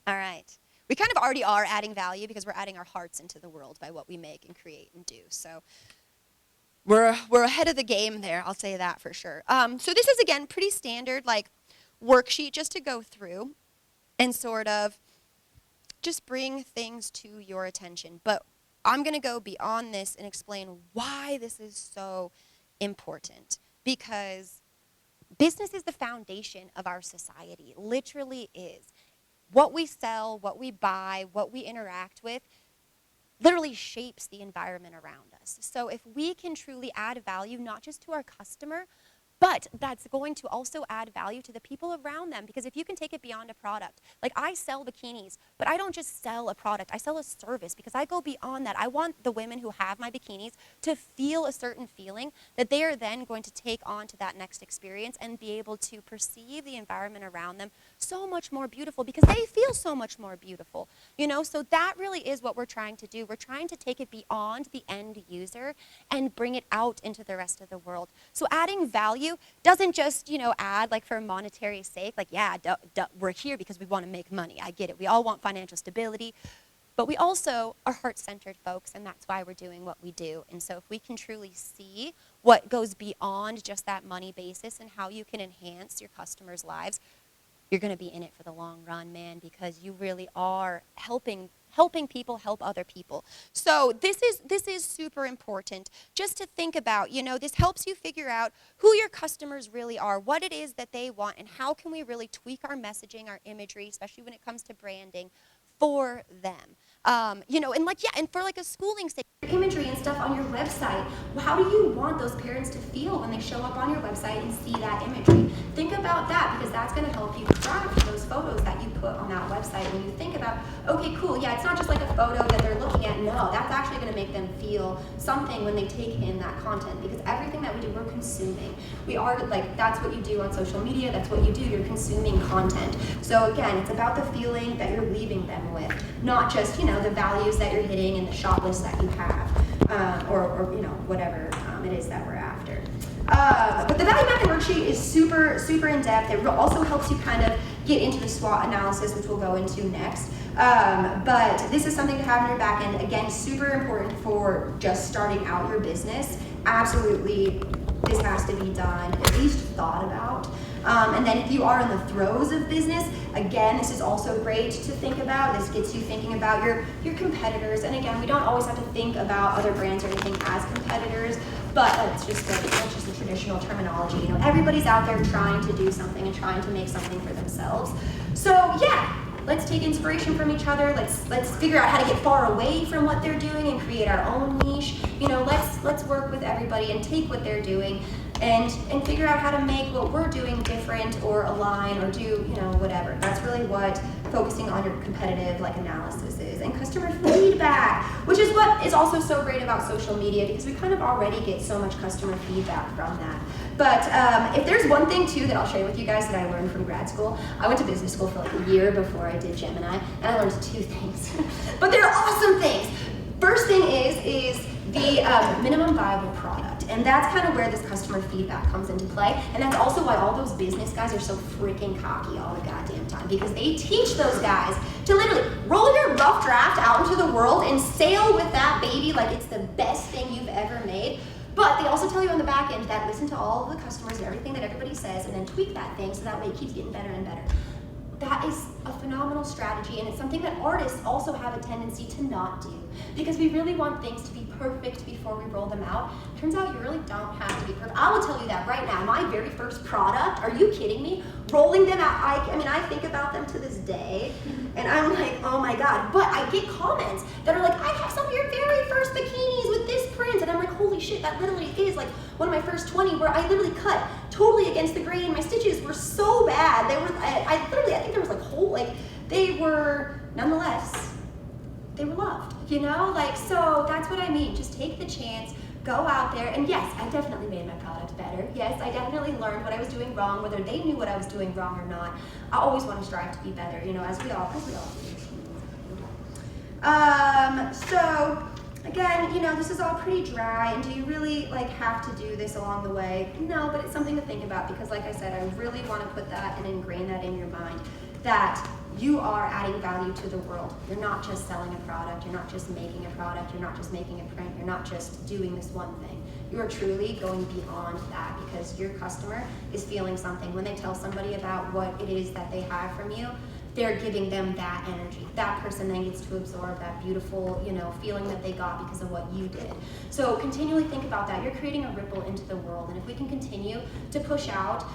All right. We kind of already are adding value, because we're adding our hearts into the world by what we make and create and do. So we're ahead of the game there, I'll say that for sure. So this is, again, pretty standard, like, worksheet just to go through and sort of just bring things to your attention. But I'm going to go beyond this and explain why this is so important, because business is the foundation of our society. It literally is. What we sell, what we buy, what we interact with literally shapes the environment around us. So if we can truly add value, not just to our customer, but that's going to also add value to the people around them. Because if you can take it beyond a product, like, I sell bikinis, but I don't just sell a product, I sell a service, because I go beyond that. I want the women who have my bikinis to feel a certain feeling that they are then going to take on to that next experience and be able to perceive the environment around them so much more beautiful, because they feel so much more beautiful, you know? So that really is what we're trying to do. We're trying to take it beyond the end user and bring it out into the rest of the world. So adding value doesn't just, you know, add like for monetary sake, like, yeah, we're here because we want to make money. I get it. We all want financial stability, but we also are heart-centered folks, and that's why we're doing what we do. And so if we can truly see what goes beyond just that money basis and how you can enhance your customers' lives, you're going to be in it for the long run, man, because you really are helping people help other people. So this is super important just to think about. You know, this helps you figure out who your customers really are, what it is that they want, and how can we really tweak our messaging, our imagery, especially when it comes to branding, for them. You know, and like, yeah, and for like a schooling sake, imagery and stuff on your website, how do you want those parents to feel when they show up on your website and see that imagery? Think about that, because that's going to help you craft those photos that you put on that website. When you think about, okay, cool, yeah, it's not just like a photo that they're looking at. No, that's actually going to make them feel something when they take in that content, because everything that we do, we're consuming. We are, like, that's what you do on social media, that's what you do, you're consuming content. So again, it's about the feeling that you're leaving them with, not just, you know, the values that you're hitting and the shot list that you have, or you know, whatever it is that we're after. But the value mapping worksheet is super, super in-depth. It also helps you kind of get into the SWOT analysis, which we'll go into next. But this is something to have in your back end. Again, super important for just starting out your business. Absolutely, this has to be done, at least thought about. And then if you are in the throes of business, again, this is also great to think about. This gets you thinking about your competitors. And again, we don't always have to think about other brands or anything as competitors, but that's just the traditional terminology. You know, everybody's out there trying to do something and trying to make something for themselves. So yeah, let's take inspiration from each other. Let's figure out how to get far away from what they're doing and create our own niche. You know, let's work with everybody and take what they're doing and figure out how to make what we're doing different or align or do, whatever. That's really what focusing on your competitive analysis is. And customer feedback, which is what is also so great about social media, because we kind of already get so much customer feedback from that. But if there's one thing too that I'll share with you guys that I learned from grad school, I went to business school for a year before I did Gemini, and I learned 2 things. But they're awesome things. First thing is the minimum viable product, and that's kind of where this customer feedback comes into play, and that's also why all those business guys are so freaking cocky all the goddamn time, because they teach those guys to literally roll your rough draft out into the world and sail with that baby like it's the best thing you've ever made. But they also tell you on the back end that listen to all of the customers and everything that everybody says, and then tweak that thing so that way it keeps getting better and better. That is a phenomenal strategy, and it's something that artists also have a tendency to not do, because we really want things to be perfect before we roll them out. Turns out you really don't have to be perfect. I will tell you that right now. My very first product, are you kidding me? Rolling them out, I think about them to this day, and I'm like, oh my God. But I get comments that are like, I have some of your very first bikinis with this print, and I'm like, holy shit, that literally is like one of my first 20 where I literally cut totally against the grain. My stitches were so bad. They were, I think there was they were, nonetheless, they were loved, so that's what I mean. Just take the chance, go out there, and yes, I definitely made my product better. Yes, I definitely learned what I was doing wrong, whether they knew what I was doing wrong or not. I always want to strive to be better, as we all do. So, again, this is all pretty dry, and do you really have to do this along the way? No, but it's something to think about, because like I said, I really want to put that and ingrain that in your mind, that you are adding value to the world. You're not just selling a product, you're not just making a product, you're not just making a print, you're not just doing this one thing. You are truly going beyond that, because your customer is feeling something. When they tell somebody about what it is that they have from you, they're giving them that energy. That person then gets to absorb that beautiful, feeling that they got because of what you did. So continually think about that. You're creating a ripple into the world, and if we can continue to push out,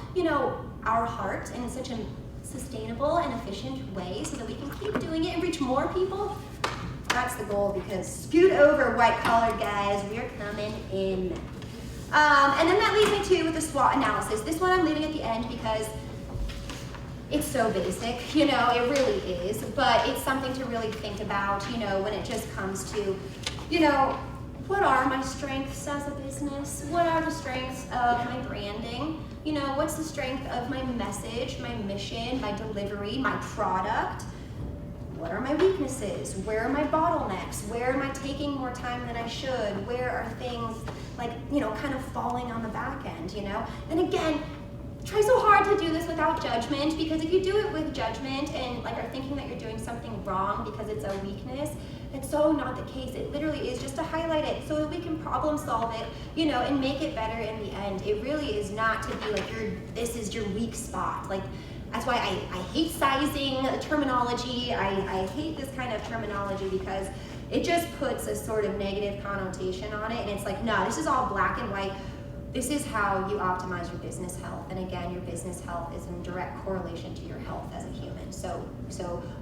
our heart in such a sustainable and efficient way so that we can keep doing it and reach more people, that's the goal, because scoot over, white-collar guys, we're coming in. And then that leads me to the SWOT analysis. This one I'm leaving at the end because it's so basic, it really is, but it's something to really think about, when it just comes to, what are my strengths as a business? What are the strengths of my branding? What's the strength of my message, my mission, my delivery, my product? What are my weaknesses? Where are my bottlenecks? Where am I taking more time than I should? Where are things kind of falling on the back end, And again, try so hard to do this without judgment, because if you do it with judgment and are thinking that you're doing something wrong because it's a weakness, it's so not the case. It literally is just to highlight it so that we can problem solve it, and make it better in the end. It really is not to be this is your weak spot. That's why I hate sizing terminology. I hate this kind of terminology, because it just puts a sort of negative connotation on it, and it's no, this is all black and white. This is how you optimize your business health. And again, your business health is in direct correlation to your health as a human. So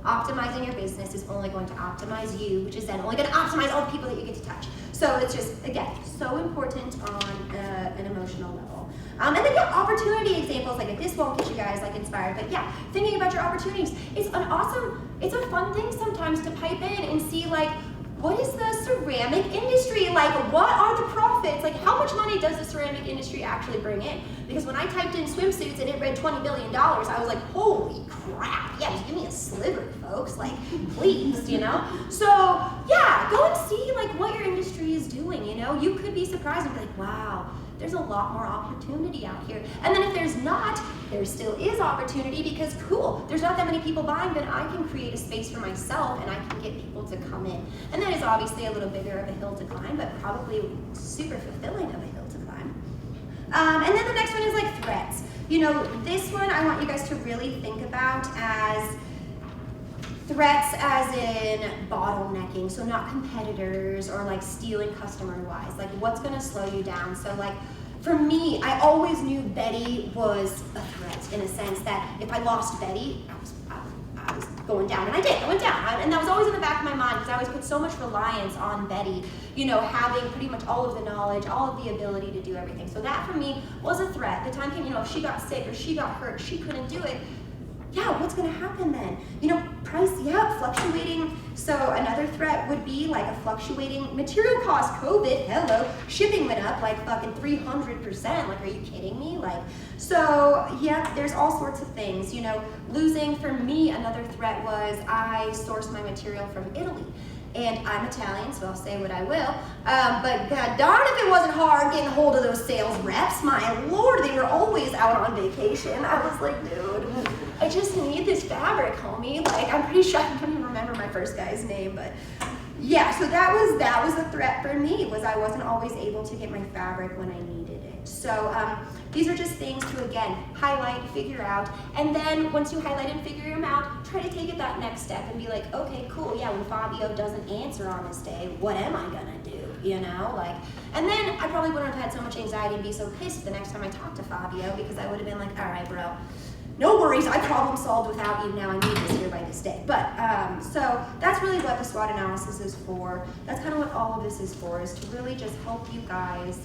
optimizing your business is only going to optimize you, which is then only going to optimize all the people that you get to touch. So it's just, again, so important on an emotional level. And then opportunity examples this won't get you guys inspired, but yeah, thinking about your opportunities. It's a fun thing sometimes to pipe in and see what is the ceramic industry? What are the profits? How much money does the ceramic industry actually bring in? Because when I typed in swimsuits and it read $20 billion, I was like, holy crap, yeah, just give me a sliver, folks, please, So, yeah, go and see, what your industry is doing, You could be surprised and be like, wow, there's a lot more opportunity out here. And then if there's not, there still is opportunity, because cool, there's not that many people buying, then I can create a space for myself and I can get people to come in. And that is obviously a little bigger of a hill to climb, but probably super fulfilling of a hill to climb. And then the next one is threats. This one I want you guys to really think about as threats as in bottlenecking, so not competitors or stealing customer-wise. What's gonna slow you down? So for me, I always knew Betty was a threat, in a sense that if I lost Betty, I was going down. And I did, I went down. And that was always in the back of my mind because I always put so much reliance on Betty, you know, having pretty much all of the knowledge, all of the ability to do everything. So that for me was a threat. The time came, you know, if she got sick or she got hurt, she couldn't do it. Yeah, what's gonna happen then? You know, price, yeah, fluctuating. So another threat would be like a fluctuating material cost. COVID, hello, shipping went up like fucking 300%. Like, are you kidding me? Like, so yeah, there's all sorts of things. You know, losing for me, another threat was I sourced my material from Italy. And I'm Italian, so I'll say what I will. But god darn if it wasn't hard getting a hold of those sales reps. My lord, they were always out on vacation. I was like, dude, I just need this fabric, homie. Like, I'm pretty sure, I don't even remember my first guy's name, but yeah, so that was a threat for me, was I wasn't always able to get my fabric when I needed it. So these are just things to, again, highlight, figure out, and then once you highlight and figure them out, try to take it that next step and be like, okay, cool, yeah, when Fabio doesn't answer on this day, what am I gonna do, you know? Like, and then I probably wouldn't have had so much anxiety and be so pissed the next time I talked to Fabio, because I would have been like, all right, bro, no worries, I problem solved without you, now I need this here by this day. But, so that's really what the SWOT analysis is for. That's kind of what all of this is for, is to really just help you guys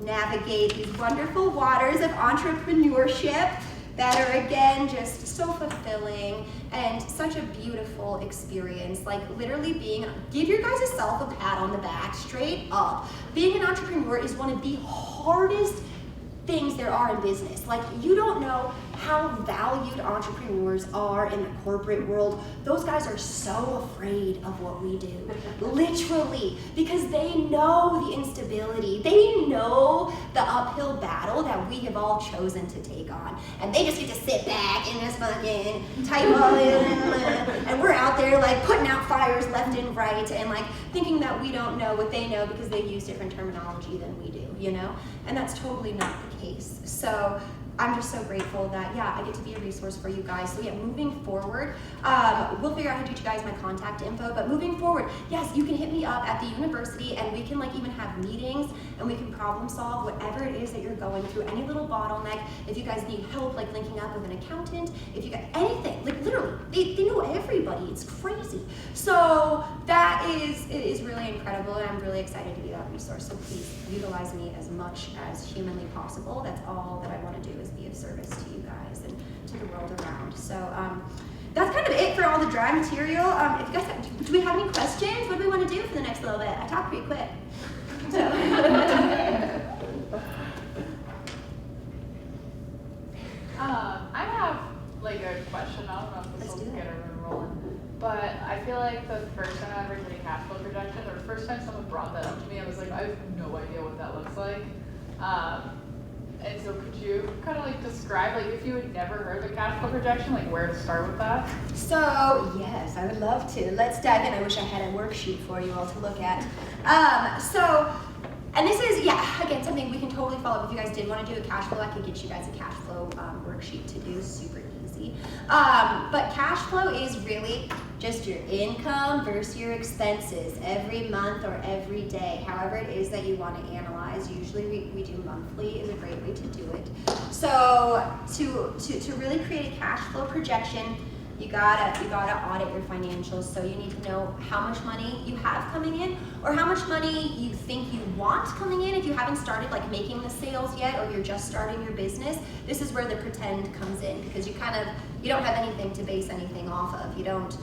navigate these wonderful waters of entrepreneurship that are, again, just so fulfilling and such a beautiful experience. Like, literally give your guys yourself a pat on the back, straight up. Being an entrepreneur is one of the hardest things there are in business. Like, you don't know how valued entrepreneurs are in the corporate world. Those guys are so afraid of what we do, literally, because they know the instability. They know the uphill battle that we have all chosen to take on. And they just get to sit back in this fucking type of, and we're out there like putting out fires left and right and like thinking that we don't know what they know because they use different terminology than we do, you know? And that's totally not the case. So I'm just so grateful that, yeah, I get to be a resource for you guys. So yeah, moving forward, we'll figure out how to get you guys my contact info, but moving forward, yes, you can hit me up at the university and we can like even have meetings and we can problem solve whatever it is that you're going through, any little bottleneck. If you guys need help like linking up with an accountant, if you got anything, like literally, they know everybody, it's crazy. So it is really incredible and I'm really excited to be that resource. So please utilize me as much as humanly possible. That's all that I want to do, is be of service to you guys and to the world around. So that's kind of it for all the dry material. If you guys do we have any questions? What do we want to do for the next little bit? I talk pretty quick. So. I have like a question. I don't know if this will get everyone rolling, but I feel like the first time I ever did a cash flow projection, or the first time someone brought that up to me, I was like, I have no idea what that looks like. And so could you kind of like describe, like if you had never heard of a cash flow projection, like where to start with that? So yes, I would love to. Let's dive in. I wish I had a worksheet for you all to look at. And this is, yeah, again, something we can totally follow up. If you guys did want to do a cash flow, I could get you guys a cash flow worksheet to do, super easy. But cash flow is really just your income versus your expenses every month or every day, however it is that you want to analyze. Usually we do monthly is a great way to do it. So to really create a cash flow projection, you gotta audit your financials. So you need to know how much money you have coming in or how much money you think you want coming in if you haven't started like making the sales yet or you're just starting your business. This is where the pretend comes in because you don't have anything to base anything off of. You don't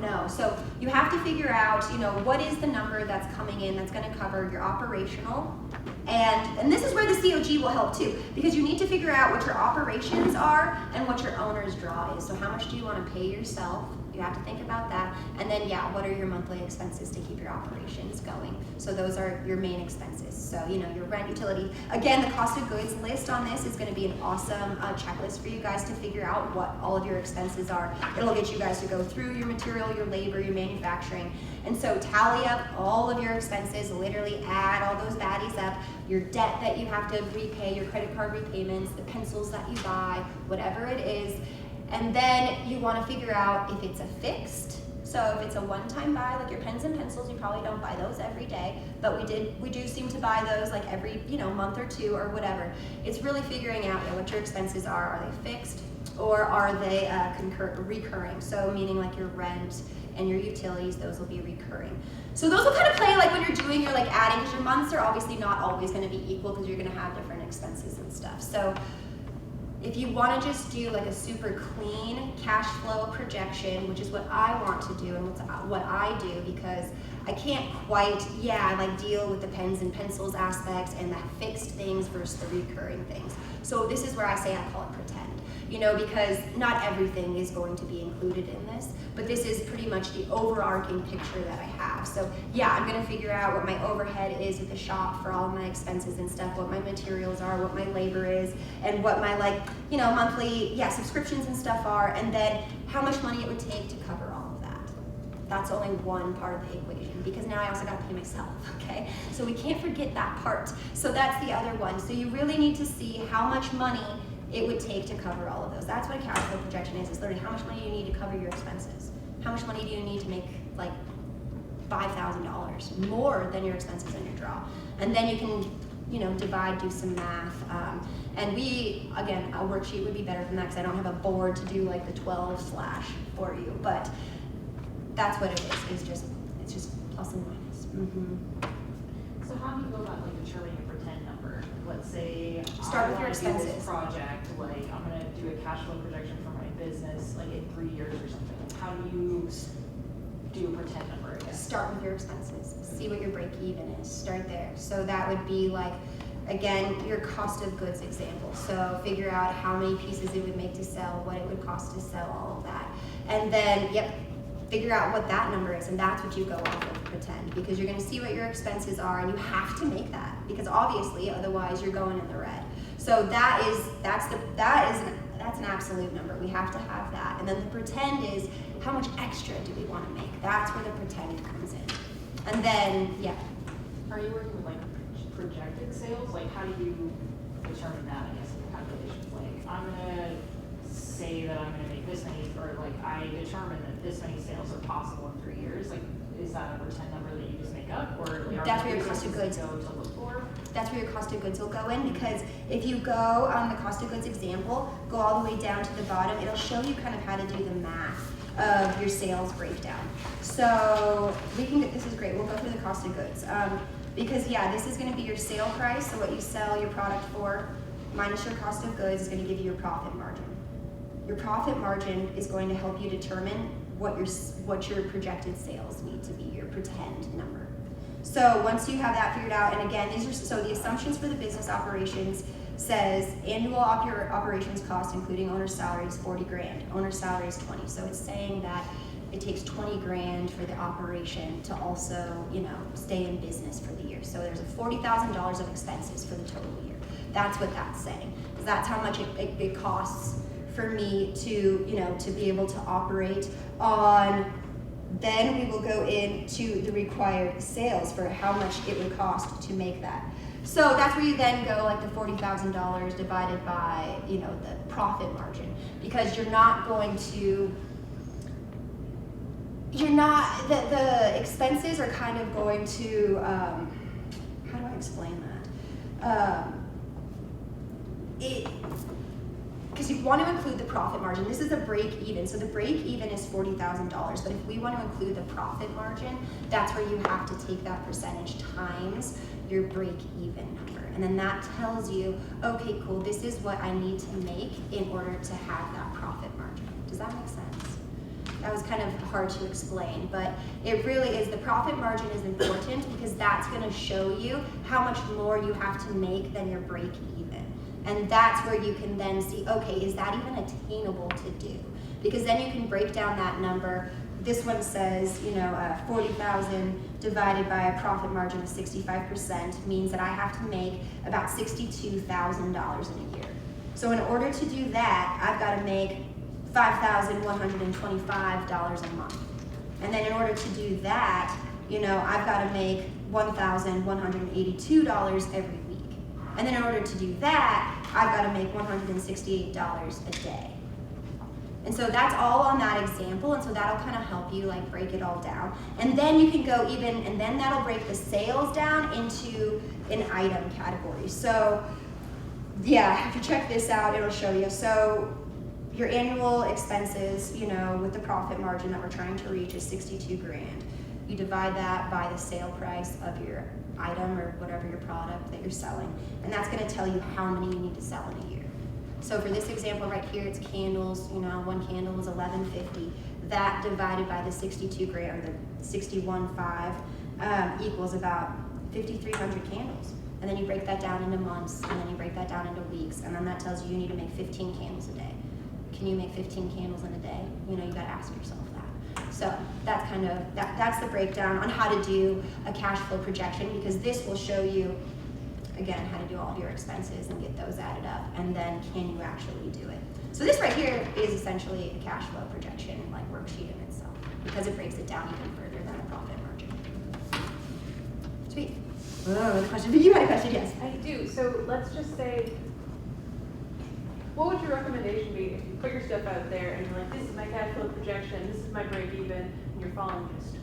know. So you have to figure out, what is the number that's coming in that's gonna cover your operational. And this is where the COG will help too, because you need to figure out what your operations are and what your owner's draw is. So how much do you want to pay yourself? You have to think about that. And then, yeah, what are your monthly expenses to keep your operations going? So those are your main expenses. So, your rent, utility. Again, the cost of goods list on this is going to be an awesome checklist for you guys to figure out what all of your expenses are. It'll get you guys to go through your material, your labor, your manufacturing. And so tally up all of your expenses, literally add all those baddies up, your debt that you have to repay, your credit card repayments, the pencils that you buy, whatever it is. And then you want to figure out if it's a fixed. So if it's a one-time buy, like your pens and pencils, you probably don't buy those every day, but we do seem to buy those like every month or two or whatever. It's really figuring out what your expenses are. Are they fixed? or are they recurring? So meaning like your rent and your utilities, those will be recurring. So those will kind of play like when you're doing your like adding, because your months are obviously not always going to be equal because you're going to have different expenses and stuff. So if you want to just do like a super clean cash flow projection, which is what I want to do and what I do, because I can't quite, like deal with the pens and pencils aspects and the fixed things versus the recurring things. So this is where I say I call it pretend, you know, because not everything is going to be included in this, but this is pretty much the overarching picture that I have. So yeah, I'm gonna figure out what my overhead is at the shop for all of my expenses and stuff, what my materials are, what my labor is, and what my like, you know, monthly, subscriptions and stuff are, and then how much money it would take to cover all of that. That's only one part of the equation, because now I also gotta pay myself, okay? So we can't forget that part. So that's the other one. So you really need to see how much money it would take to cover all of those. That's what a cash flow projection is literally how much money you need to cover your expenses. How much money do you need to make like $5,000 more than your expenses in your draw? And then you can, you know, divide, do some math. And we, again, a worksheet would be better than that because I don't have a board to do like the 12 slash for you, but that's what it is, it's just plus and minus. So how do you go about like determining a pretend number? Let's say Start with your I wanna do expenses. this project, like I'm gonna do a cash flow projection for my business, like in 3 years or something. Like, how do you do a pretend number again? Start with your expenses. See what your break even is. Start there. So that would be like, again, your cost of goods example. So figure out how many pieces it would make to sell, what it would cost to sell, all of that. And then, figure out what that number is, and that's what you go off of pretend, because you're going to see what your expenses are, and you have to make that, because obviously otherwise you're going in the red. So that's an absolute number. We have to have that. And then the pretend is how much extra do we want to make? That's where the pretend comes in. And then Are you working with like projected sales? Like how do you determine that, I guess, in the calculations? Like I'm gonna say that I'm gonna make this many, or like I determine that this many sales are possible in 3 years. Like is that a pretend number that you just make up, or like, that's where your cost of goods go to look for? That's where your cost of goods will go in, because if you go on the cost of goods example, go all the way down to the bottom, it'll show you kind of how to do the math of your sales breakdown. So this is great, we'll go through the cost of goods. Because this is gonna be your sale price, so what you sell your product for, minus your cost of goods is gonna give you your profit margin. Your profit margin is going to help you determine what your projected sales need to be, your pretend number. So once you have that figured out, and again, so the assumptions for the business operations says annual operations cost, including owner's salary, is 40 grand. Owner's salary is 20. So it's saying that it takes 20 grand for the operation to also, stay in business for the year. So there's a $40,000 of expenses for the total year. That's what that's saying. That's how much it costs for me to be able to operate on. Then we will go into the required sales for how much it would cost to make that. So that's where you then go like the $40,000 divided by, the profit margin, because the expenses are kind of going to, how do I explain that? Because you want to include the profit margin. This is a break even. So the break even is $40,000. But if we want to include the profit margin, that's where you have to take that percentage times your break even number. And then that tells you, okay, cool, this is what I need to make in order to have that profit margin. Does that make sense? That was kind of hard to explain, but it really is. The profit margin is important because that's going to show you how much more you have to make than your break even. And that's where you can then see, okay, is that even attainable to do? Because then you can break down that number. This one says, 40,000 divided by a profit margin of 65% means that I have to make about $62,000 in a year. So in order to do that, I've got to make $5,125 a month. And then in order to do that, I've got to make $1,182 every week. And then in order to do that, I've got to make $168 a day. And so that's all on that example, and so that'll kind of help you like break it all down. And then you can go and then that'll break the sales down into an item category. So if you check this out, it'll show you. So your annual expenses, you know, with the profit margin that we're trying to reach is 62 grand. You divide that by the sale price of your item or whatever your product that you're selling, and that's going to tell you how many you need to sell in a year. So for this example right here, it's candles, you know, one candle is $11.50. That divided by the 62 grand, or the 61.5, equals about 5,300 candles. And then you break that down into months, and then you break that down into weeks, and then that tells you need to make 15 candles a day. Can you make 15 candles in a day? You know, you gotta ask yourself that. So that's kind of, that's the breakdown on how to do a cash flow projection, because this will show you, again, how to do all of your expenses and get those added up, and then can you actually do it? So this right here is essentially a cash flow projection, like worksheet in itself, because it breaks it down even further than a profit margin. Sweet. Oh, the question. You had a question, yes. I do. So let's just say, what would your recommendation be if you put your stuff out there and you're like, this is my cash flow projection, this is my break even, and you're falling just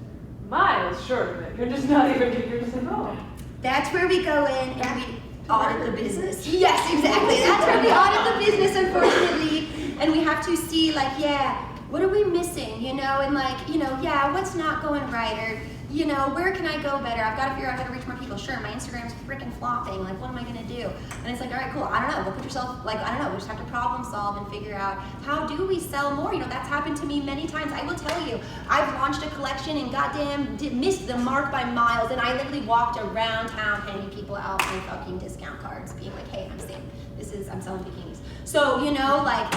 miles short of it. You're just not even, you're just like, oh. That's where we go in and we audit the business. Yes, exactly. That's where we audit the business, unfortunately. And we have to see, like, yeah, what are we missing, you know? And like, you know, yeah, what's not going right? Or, you know, where can I go better? I've got to figure out how to reach more people. Sure, my Instagram's freaking flopping. Like, what am I going to do? And it's like, all right, cool. I don't know. Go put yourself, like, I don't know. We just have to problem solve and figure out how do we sell more? You know, that's happened to me many times. I will tell you, I've launched a collection and goddamn missed the mark by miles. And I literally walked around town handing people out my fucking discount cards, being like, hey, I'm selling bikinis. So, you know, like,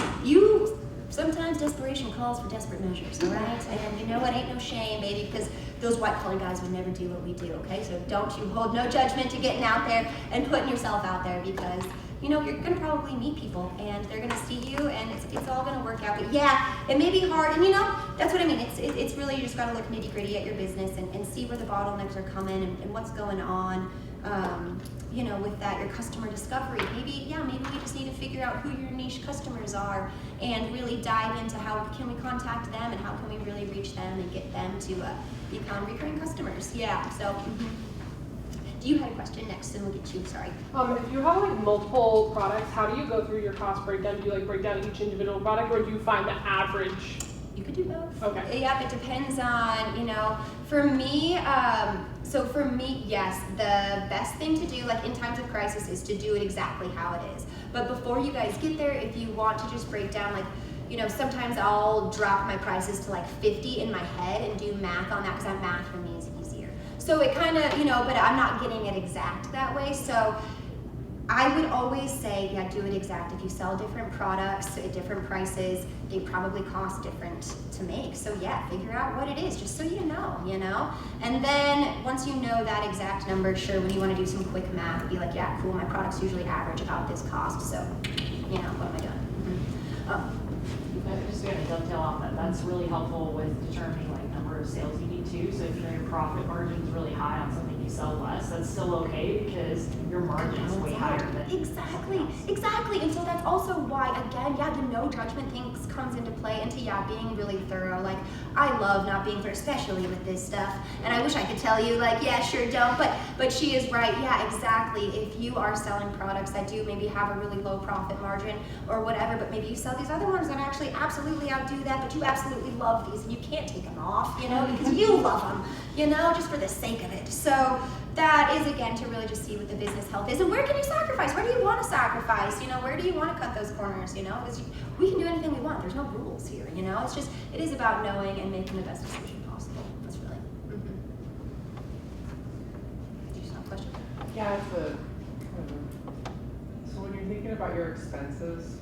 sometimes desperation calls for desperate measures, all right? And you know what, ain't no shame, baby, because those white-collar guys would never do what we do, okay? So don't you hold no judgment to getting out there and putting yourself out there, because, you know, you're gonna probably meet people and they're gonna see you and it's all gonna work out. But yeah, it may be hard, and you know, that's what I mean. It's really, you just gotta look nitty-gritty at your business and see where the bottlenecks are coming and what's going on. You know, with that, your customer discovery, maybe we just need to figure out who your niche customers are and really dive into how can we contact them and how can we really reach them and get them to become recurring customers. Yeah, so, do you have a question next and we'll get you, sorry. If you have like multiple products, how do you go through your cost breakdown? Do you like break down each individual product, or do you find the average? You could do both. Okay. Yeah, it depends on, you know, for me, yes, the best thing to do, like in times of crisis, is to do it exactly how it is. But before you guys get there, if you want to just break down, like, you know, sometimes I'll drop my prices to like 50 in my head and do math on that, because that math for me is easier. So it kind of, you know, but I'm not getting it exact that way. So I would always say, yeah, do it exact. If you sell different products at different prices, they probably cost different to make. So yeah, figure out what it is, just so you know? And then once you know that exact number, sure, when you want to do some quick math, be like, yeah, cool, my products usually average about this cost, so, you know, what am I doing? I'm just going to dovetail off that. That's really helpful with determining like number of sales you need to. So if your profit margin is really high on something you sell less, that's still okay because your margin is way higher than Exactly. And so that's also why, again, yeah, the no judgment thing comes into play, into being really thorough. Like, I love not being thorough, especially with this stuff. And I wish I could tell you, like, yeah, sure, don't. But she is right. Yeah, exactly. If you are selling products that do maybe have a really low profit margin or whatever, but maybe you sell these other ones that actually absolutely outdo that, but you absolutely love these and you can't take them off, you know, because you love them, you know, just for the sake of it. So that is, again, to really just see what the business health is and where can you sacrifice? Where do you want to sacrifice? You know, where do you want to cut those corners? You know, because we can do anything we want. There's no rules here, you know. It's just, it is about knowing and making the best decision possible. That's really. Do you have a question? Yeah, it's so when you're thinking about your expenses,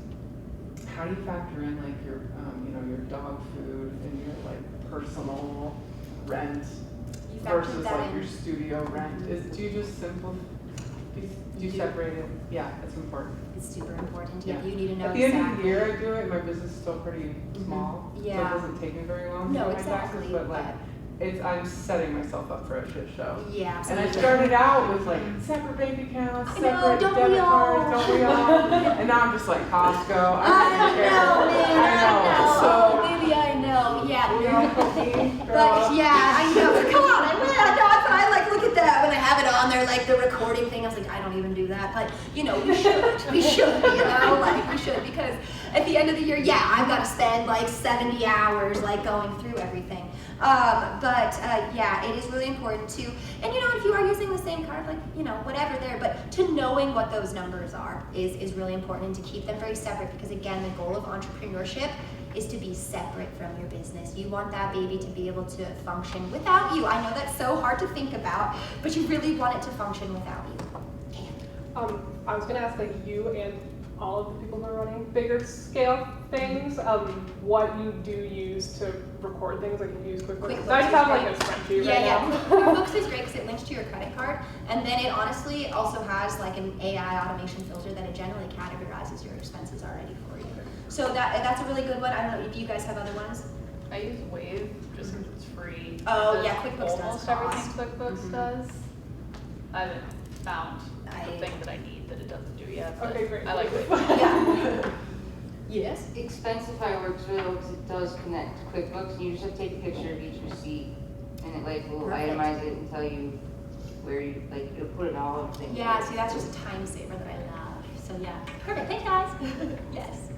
how do you factor in like your, you know, your dog food and your like personal rent versus like your studio rent? Do you just do you separate it? Yeah, it's important. It's super important. Yeah, you need to know At the end of the year, I do it. My business is still pretty small, so it doesn't take me very long to do my taxes. But like, I'm setting myself up for a shit show. Yeah, and I started out with like separate bank accounts, separate debit cards, don't we all? And now I'm just like Costco. I know. So, oh, baby, I know. Yeah, no. But yeah, I know. Come on, I like look at that when I have it on there, like the recording thing. I was like, I don't even do that, but you know, we should, we should, you know, like we should, because at the end of the year, yeah, I've got to spend like 70 hours like going through everything. Yeah, it is really important to, and you know, if you are using the same card, like, you know, whatever there, but to knowing what those numbers are is really important, and to keep them very separate, because again, the goal of entrepreneurship is to be separate from your business. You want that baby to be able to function without you. I know that's so hard to think about, but you really want it to function without you. I was gonna ask, like, you and all of the people who are running bigger scale things, what you do use to record things, like you use QuickBooks. I just have like a spreadsheet right now. QuickBooks is great because it links to your credit card, and then it honestly also has like an AI automation filter that it generally categorizes your expenses already for you. So that's a really good one. I don't know if you guys have other ones. I use Wave just because it's free. Oh yeah, QuickBooks almost does everything cost. QuickBooks does. I haven't found the thing that I need that it doesn't do yet. But Okay, great. I like Wave. Yeah. Yes. Expensify works really well because it does connect to QuickBooks. You just have to take a picture of each receipt, and it like will Perfect. itemize it and tell you where you like it'll put it all in things. Yeah, see, that's just a time saver that I love. So yeah, perfect. Thanks, guys. Yes.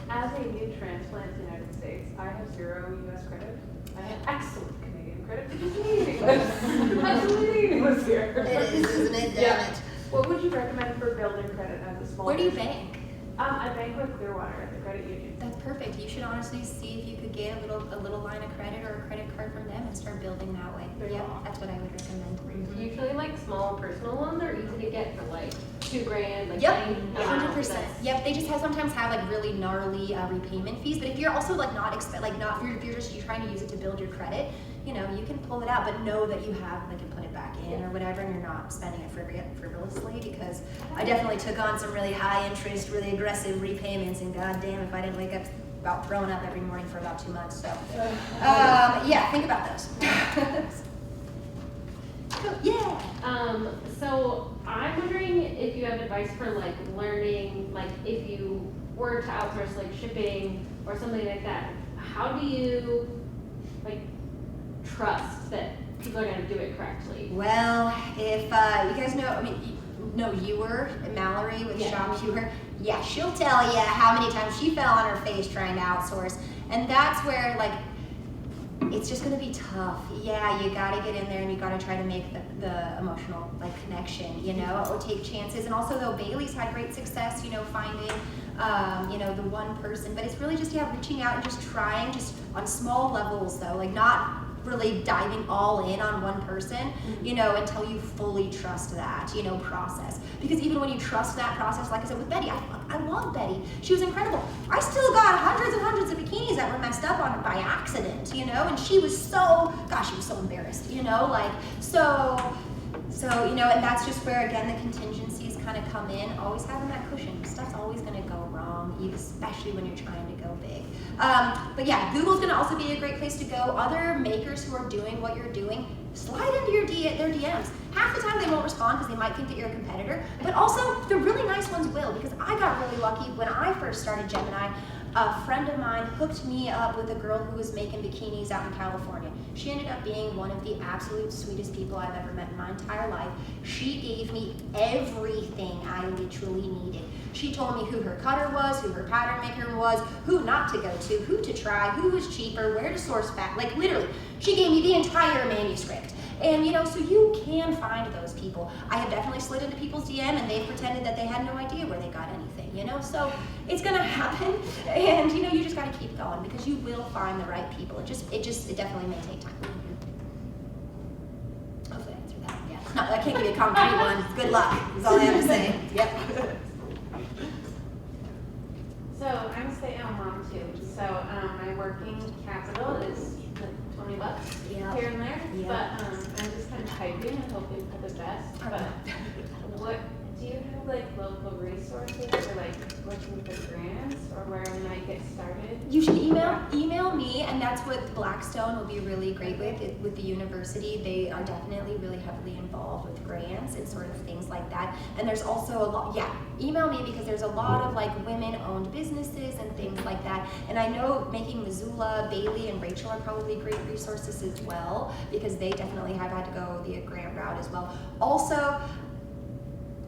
As a new transplant to the United States, I have 0 US credit. I have excellent Canadian credit because Canadian was here. It is, isn't it? Damn Yeah. it. What would you recommend for building credit as a small Where do you business? bank? I bank with Clearwater at the credit union. That's perfect. You should honestly see if you could get a little line of credit or a credit card from them and start building that way. Yep, that's what I would recommend. Usually like small personal ones are easy to get for like $2,000, like Yep, 100%. Yep, they just sometimes have like really gnarly repayment fees. But if you're also like if you're trying to use it to build your credit, you know, you can pull it out, but know that you have like and put it back in or whatever, and you're not spending it frivolously. Because I definitely took on some really high interest, really aggressive repayments, and goddamn if I didn't wake up about throwing up every morning for about 2 months. So yeah, think about those. Cool. Yeah. So I'm wondering if you have advice for like learning, like if you were to outsource like shipping or something like that, how do you like trust that people are going to do it correctly? Well, if you guys know, I mean, Ewer, Mallory with Shop Ewer, yeah, she'll tell you how many times she fell on her face trying to outsource, and that's where like it's just gonna be tough. Yeah, you gotta get in there and you gotta try to make the emotional like connection, you know, or take chances. And also though, Bailey's had great success, you know, finding you know, the one person, but it's really just reaching out and just trying, just on small levels though, like not really diving all in on one person, you know, until you fully trust that, you know, process. Because even when you trust that process, like I said with Betty, I love Betty. She was incredible. I still got hundreds and hundreds of bikinis that were messed up on by accident, you know, and she was so, gosh, she was so embarrassed, you know, like, so, you know, and that's just where, again, the contingencies kind of come in, always having that cushion. Stuff's always going to go wrong, especially when you're trying to go big. But yeah, Google's going to also be a great place to go. Other makers who are doing what you're doing, slide into their DMs. Half the time they won't respond because they might think that you're a competitor, but also the really nice ones will, because I got really lucky when I first started Gemini. A friend of mine hooked me up with a girl who was making bikinis out in California. She ended up being one of the absolute sweetest people I've ever met in my entire life. She gave me everything I literally needed. She told me who her cutter was, who her pattern maker was, who not to go to, who to try, who was cheaper, where to source fat, like literally. She gave me the entire manuscript. And you know, so you can find those people. I have definitely slid into people's DM and they've pretended that they had no idea where they got anything, you know? So it's gonna happen, and you know, you just gotta keep going because you will find the right people. It definitely may take time. Hopefully I answered that, yeah. No, I can't give you a concrete one. Good luck, is all I have to say. Yep. So I'm a stay-at-home mom too. So my working capital is like $20 here and there. Yeah. But I'm just kind of typing and hoping for the best. But what do you have like local resources for like looking for grants or where I might get started? You should email me, and that's what Blackstone will be really great with the university. They are definitely really heavily involved with grants, and sort of things like that. And there's also a lot, email me, because there's a lot of like women-owned businesses and things like that. And I know making Missoula, Bailey, and Rachel are probably great resources as well, because they definitely have had to go the grant route as well. Also,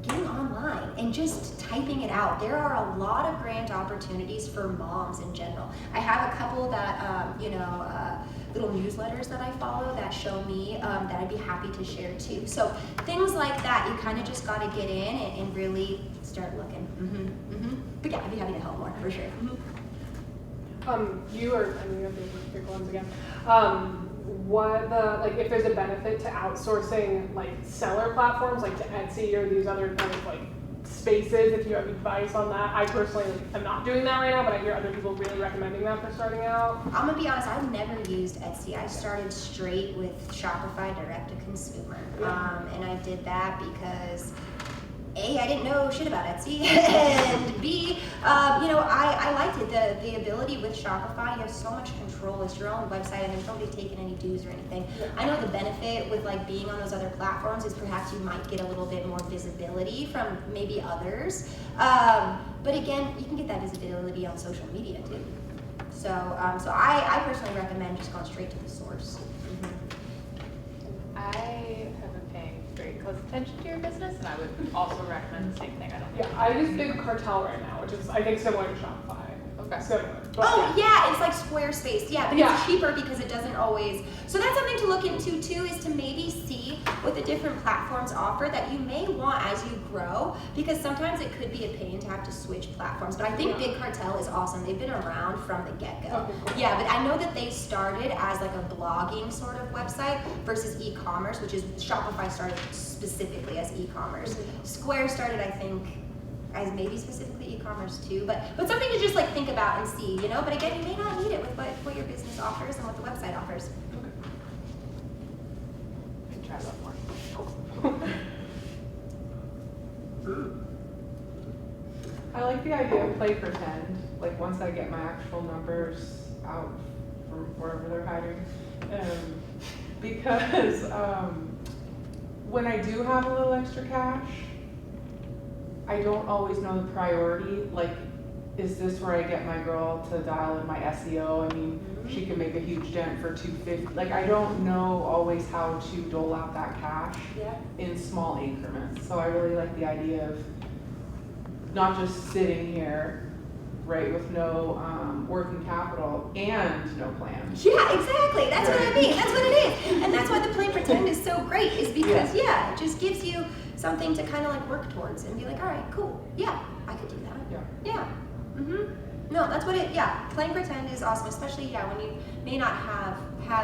getting online and just typing it out. There are a lot of grant opportunities for moms in general. I have a couple that, little newsletters that I follow that show me that I'd be happy to share too. So things like that, you kind of just got to get in and really start looking. But yeah, I'd be happy to help more for sure. You are, I mean, you have the big ones again. If there's a benefit to outsourcing like seller platforms, like to Etsy or these other kind of like spaces, if you have advice on that. I personally am not doing that right now, but I hear other people really recommending that for starting out. I'm gonna be honest, I've never used Etsy. I started straight with Shopify direct to consumer. And I did that because A, I didn't know shit about Etsy, and B, I liked it. The ability with Shopify, you have so much control. It's your own website, and there's nobody taking any dues or anything. I know the benefit with like being on those other platforms is perhaps you might get a little bit more visibility from maybe others. But again, you can get that visibility on social media too. So I personally recommend just going straight to the source. I have been paying very close attention to your business, and I would also recommend the same thing. I use Big Cartel right now, which is I think similar to Shopify. Okay. Similar. It's like Squarespace. But it's cheaper because it doesn't always. So that's something to look into too, is to maybe see what the different platforms offer that you may want as you grow, because sometimes it could be a pain to have to switch platforms. But I think Big Cartel is awesome. They've been around from the get-go. Okay, cool. But I know that they started as like a blogging sort of website versus e-commerce, which is Shopify started specifically as e-commerce. Square started, I think, as maybe specifically e-commerce too, but something to just like think about and see, But again, you may not need it with what your business offers and what the website offers. I can try that more. I like the idea of play pretend, like once I get my actual numbers out from wherever they're hiding. Because when I do have a little extra cash, I don't always know the priority. Like, is this where I get my girl to dial in my SEO? I mean, she can make a huge dent for $250. Like, I don't know always how to dole out that cash in small increments. So I really like the idea of not just sitting here, right, with no working capital and no plan. Yeah, exactly. That's what I mean. That's what it is. And that's why the play pretend is so great, is because, it just gives you something to kind of like work towards and be like, all right, cool. Yeah, I could do that. Yeah. No, that's what playing pretend is awesome, especially, when you may not have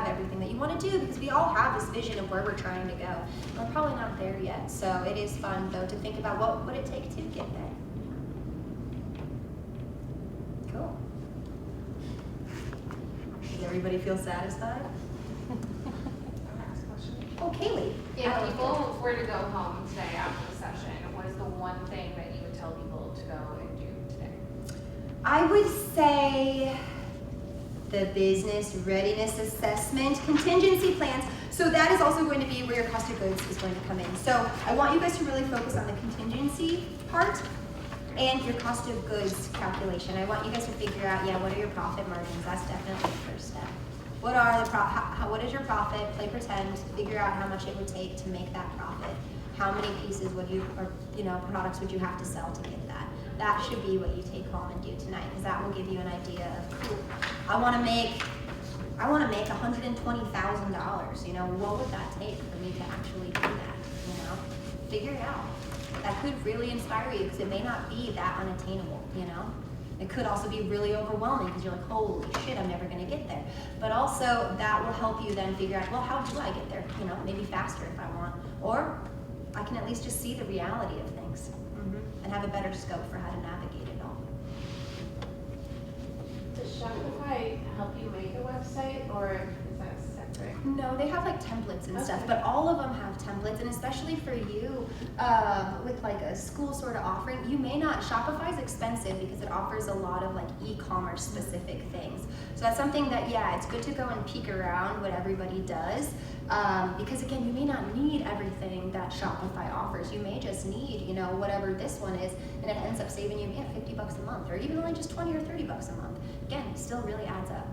everything that you want to do, because we all have this vision of where we're trying to go. We're probably not there yet, so it is fun, though, to think about what would it take to get there. Cool. Does everybody feel satisfied? Oh, Kaylee. If people were to go home today after the session, what is the one thing that you would tell people to go and do today? I would say the business readiness assessment, contingency plans. So that is also going to be where your cost of goods is going to come in. So I want you guys to really focus on the contingency part and your cost of goods calculation. I want you guys to figure out, what are your profit margins? That's definitely the first step. What is your profit? Play pretend. Figure out how much it would take to make that profit. How many pieces products would you have to sell to get that? That should be what you take home and do tonight, because that will give you an idea of, cool, I want to make $120,000. What would that take for me to actually do that? Figure it out. That could really inspire you, because it may not be that unattainable. It could also be really overwhelming, because you're like, holy shit, I'm never going to get there. But also, that will help you then figure out, well, how do I get there? Maybe faster if I want. Or I can at least just see the reality of things and have a better scope for how to navigate it all. Does Shopify help you make a website, or is that separate? right? No, they have like templates and stuff, but all of them have templates, and especially for you, with like a school sort of offering, you may not, Shopify is expensive because it offers a lot of like e-commerce specific things. So that's something that, yeah, it's good to go and peek around what everybody does, because again, you may not need everything that Shopify offers. You may just need, you know, whatever this one is, and it ends up saving you, yeah, $50 a month, or even only just 20 or 30 bucks a month. Again, it still really adds up.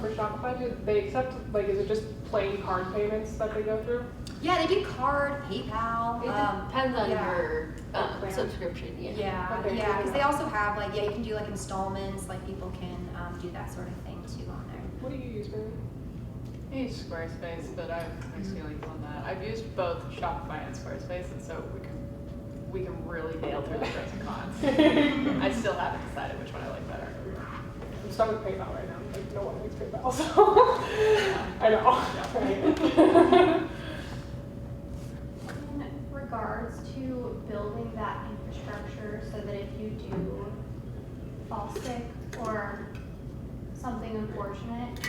For Shopify, do they accept, like, is it just plain card payments that they go through? Yeah, they do card, PayPal. It depends on yeah. your subscription, yeah. Yeah, Okay, yeah, because cool. they also have like, yeah, you can do like installments, like people can do that sort of thing too on there. What do you use, Barry? I use Squarespace, but I have mixed feelings on that. I've used both Shopify and Squarespace, and so we can really nail through the pros and cons. I still haven't decided which one I like better. I'm stuck with PayPal right now. Like, no one likes PayPal, so I know. In regards to building that infrastructure so that if you do fall sick or something unfortunate,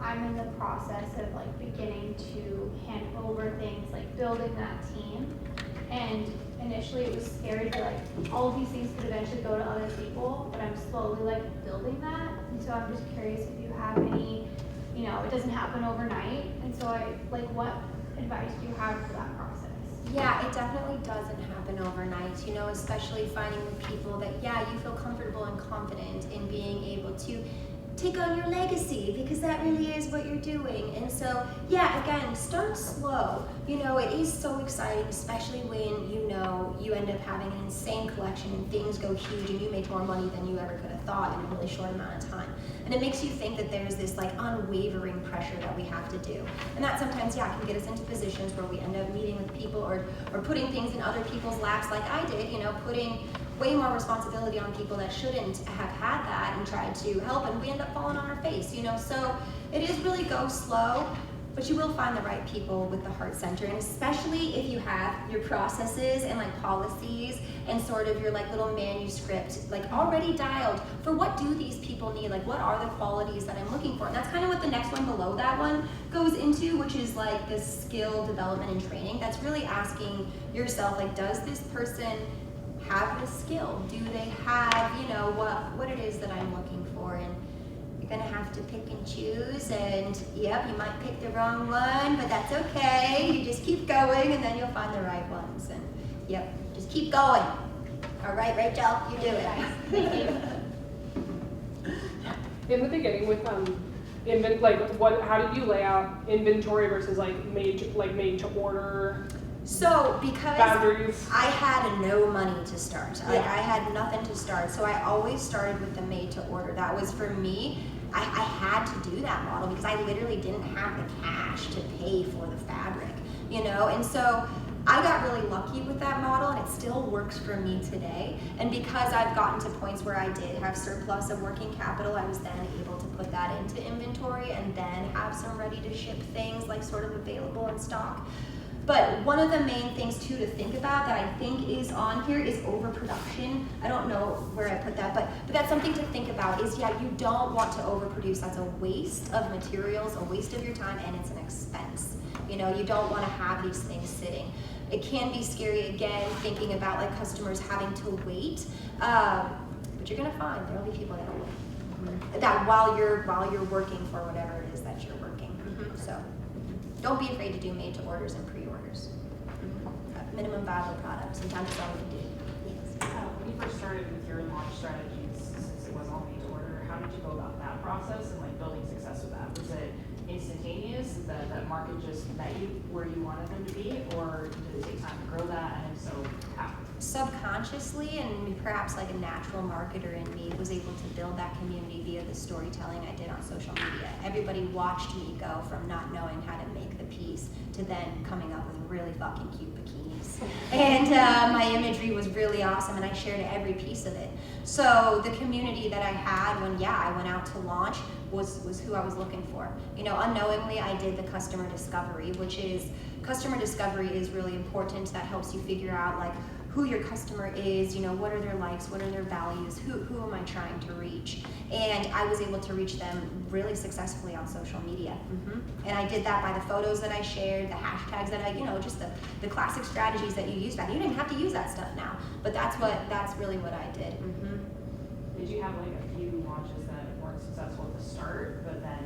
I'm in the process of like beginning to hand over things, like building that team. And initially it was scary that like all of these things could eventually go to other people, but I'm slowly like building that. And so I'm just curious if you have any, you know, it doesn't happen overnight. And so what advice do you have for that process? Yeah, it definitely doesn't happen overnight, you know, especially finding the people that, yeah, you feel comfortable and confident in being able to take on your legacy, because that really is what you're doing. And so, yeah, again, start slow. You know, it is so exciting, especially when, you know, you end up having an insane collection and things go huge and you make more money than you ever could have thought in a really short amount of time. And it makes you think that there's this like unwavering pressure that we have to do. And that sometimes, yeah, can get us into positions where we end up meeting with people or putting things in other people's laps like I did, you know, putting way more responsibility on people that shouldn't have had that and tried to help, and we end up falling on our face, you know. So it is really go slow, but you will find the right people with the heart center, and especially if you have your processes and like policies and sort of your like little manuscript like already dialed for what do these people need, like what are the qualities that I'm looking for. And that's kind of what the next one below that one goes into, which is like the skill development and training. That's really asking yourself, like, does this person have this skill? Do they have, you know, what it is that I'm looking for? And you're gonna have to pick and choose, and yep, you might pick the wrong one, but that's okay. You just keep going and then you'll find the right ones. And yep, just keep going. All right, Rachel, you do it. Thank you. In the beginning with how did you lay out inventory versus like made to order? So because boundaries. I had no money to start, like I had nothing to start, so I always started with the made to order. That was for me. I had to do that model because I literally didn't have the cash to pay for the fabric, you know. And so I got really lucky with that model, and it still works for me today. And because I've gotten to points where I did have surplus of working capital, I was then able to put that into inventory and then have some ready to ship things like sort of available in stock. But one of the main things too to think about that I think is on here is overproduction. I don't know where I put that, but that's something to think about is, yeah, you don't want to overproduce. That's a waste of materials, a waste of your time, and it's an expense. You know, you don't want to have these things sitting. It can be scary, again, thinking about like customers having to wait, but you're gonna find there'll be people that will wait. That while you're working for whatever it is that you're working. So don't be afraid to do made to orders and pre-orders. Minimum viable product. Sometimes it's all we do. Yes. When you first started with your launch strategies, since it was all made to order, how did you go about that process and like building success with that? Was it instantaneous? Is that market just met you where you wanted them to be, or did it take time to grow that? And if so, how? Subconsciously, and perhaps like a natural marketer in me, was able to build that community via the storytelling I did on social media. Everybody watched me go from not knowing how to make the piece to then coming up with really fucking cute bikinis. And my imagery was really awesome, and I shared every piece of it. So the community that I had when, I went out to launch was who I was looking for. You know, unknowingly I did the customer discovery, which is customer discovery is really important. That helps you figure out like who your customer is, you know, what are their likes, what are their values, who am I trying to reach? And I was able to reach them really successfully on social media. And I did that by the photos that I shared, the hashtags that I, you know, just the classic strategies that you used back. You didn't have to use that stuff now, but that's really what I did. Did you have like a few launches that weren't successful at the start, but then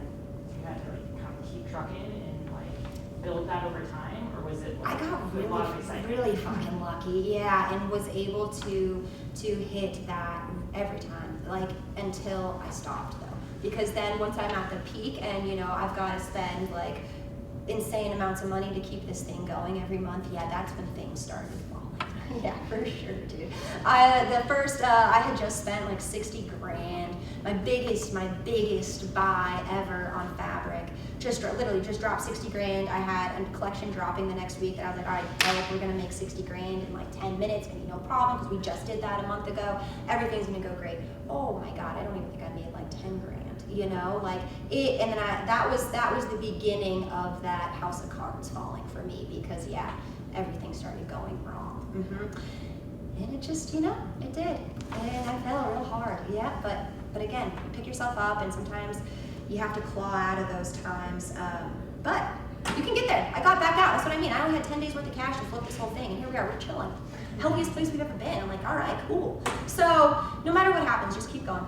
you had to like kind of keep trucking and like build that over time, or was it like I got a lot of excitement? really fucking lucky, yeah, and was able to hit that every time, like until I stopped though, because then once I'm at the peak and you know I've got to spend like insane amounts of money to keep this thing going every month, yeah, that's when things started falling. Yeah, for sure, dude. I had just spent like 60 grand, my biggest buy ever on fabric. Literally just dropped 60 grand. I had a collection dropping the next week that I was like, all right, we're gonna make 60 grand in like 10 minutes, gonna be no problem, because we just did that a month ago. Everything's gonna go great. Oh my God, I don't even think I made like 10 grand, you know? Like it, and then that was the beginning of that house of cards falling for me, because yeah, everything started going wrong. And it just, you know, it did. And I fell real hard, yeah, but again, pick yourself up, and sometimes you have to claw out of those times, but you can get there. I got back out, that's what I mean. I only had 10 days worth of cash to flip this whole thing, and here we are, we're chilling. Healthiest place we've ever been. I'm like, all right, cool. So no matter what happens, just keep going.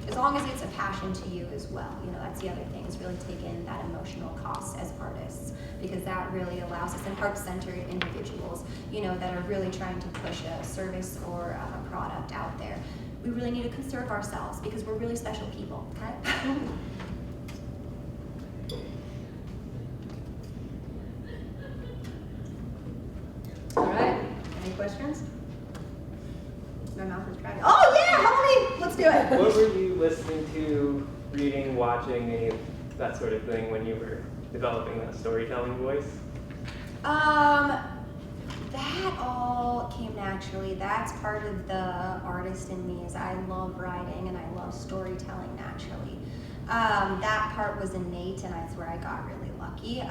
As long as it's a passion to you as well. You know, that's the other thing, is really taking that emotional cost as artists, because that really allows us, and heart-centered individuals, you know, that are really trying to push a service or a product out there. We really need to conserve ourselves, because we're really special people, okay? All right, any questions? My mouth is dragging. Oh yeah, Holly, let's do it. What were you listening to, reading, watching, any of that sort of thing when you were developing that storytelling voice? That all came naturally. That's part of the artist in me, is I love writing and I love storytelling naturally. That part was innate, and that's where I got really lucky.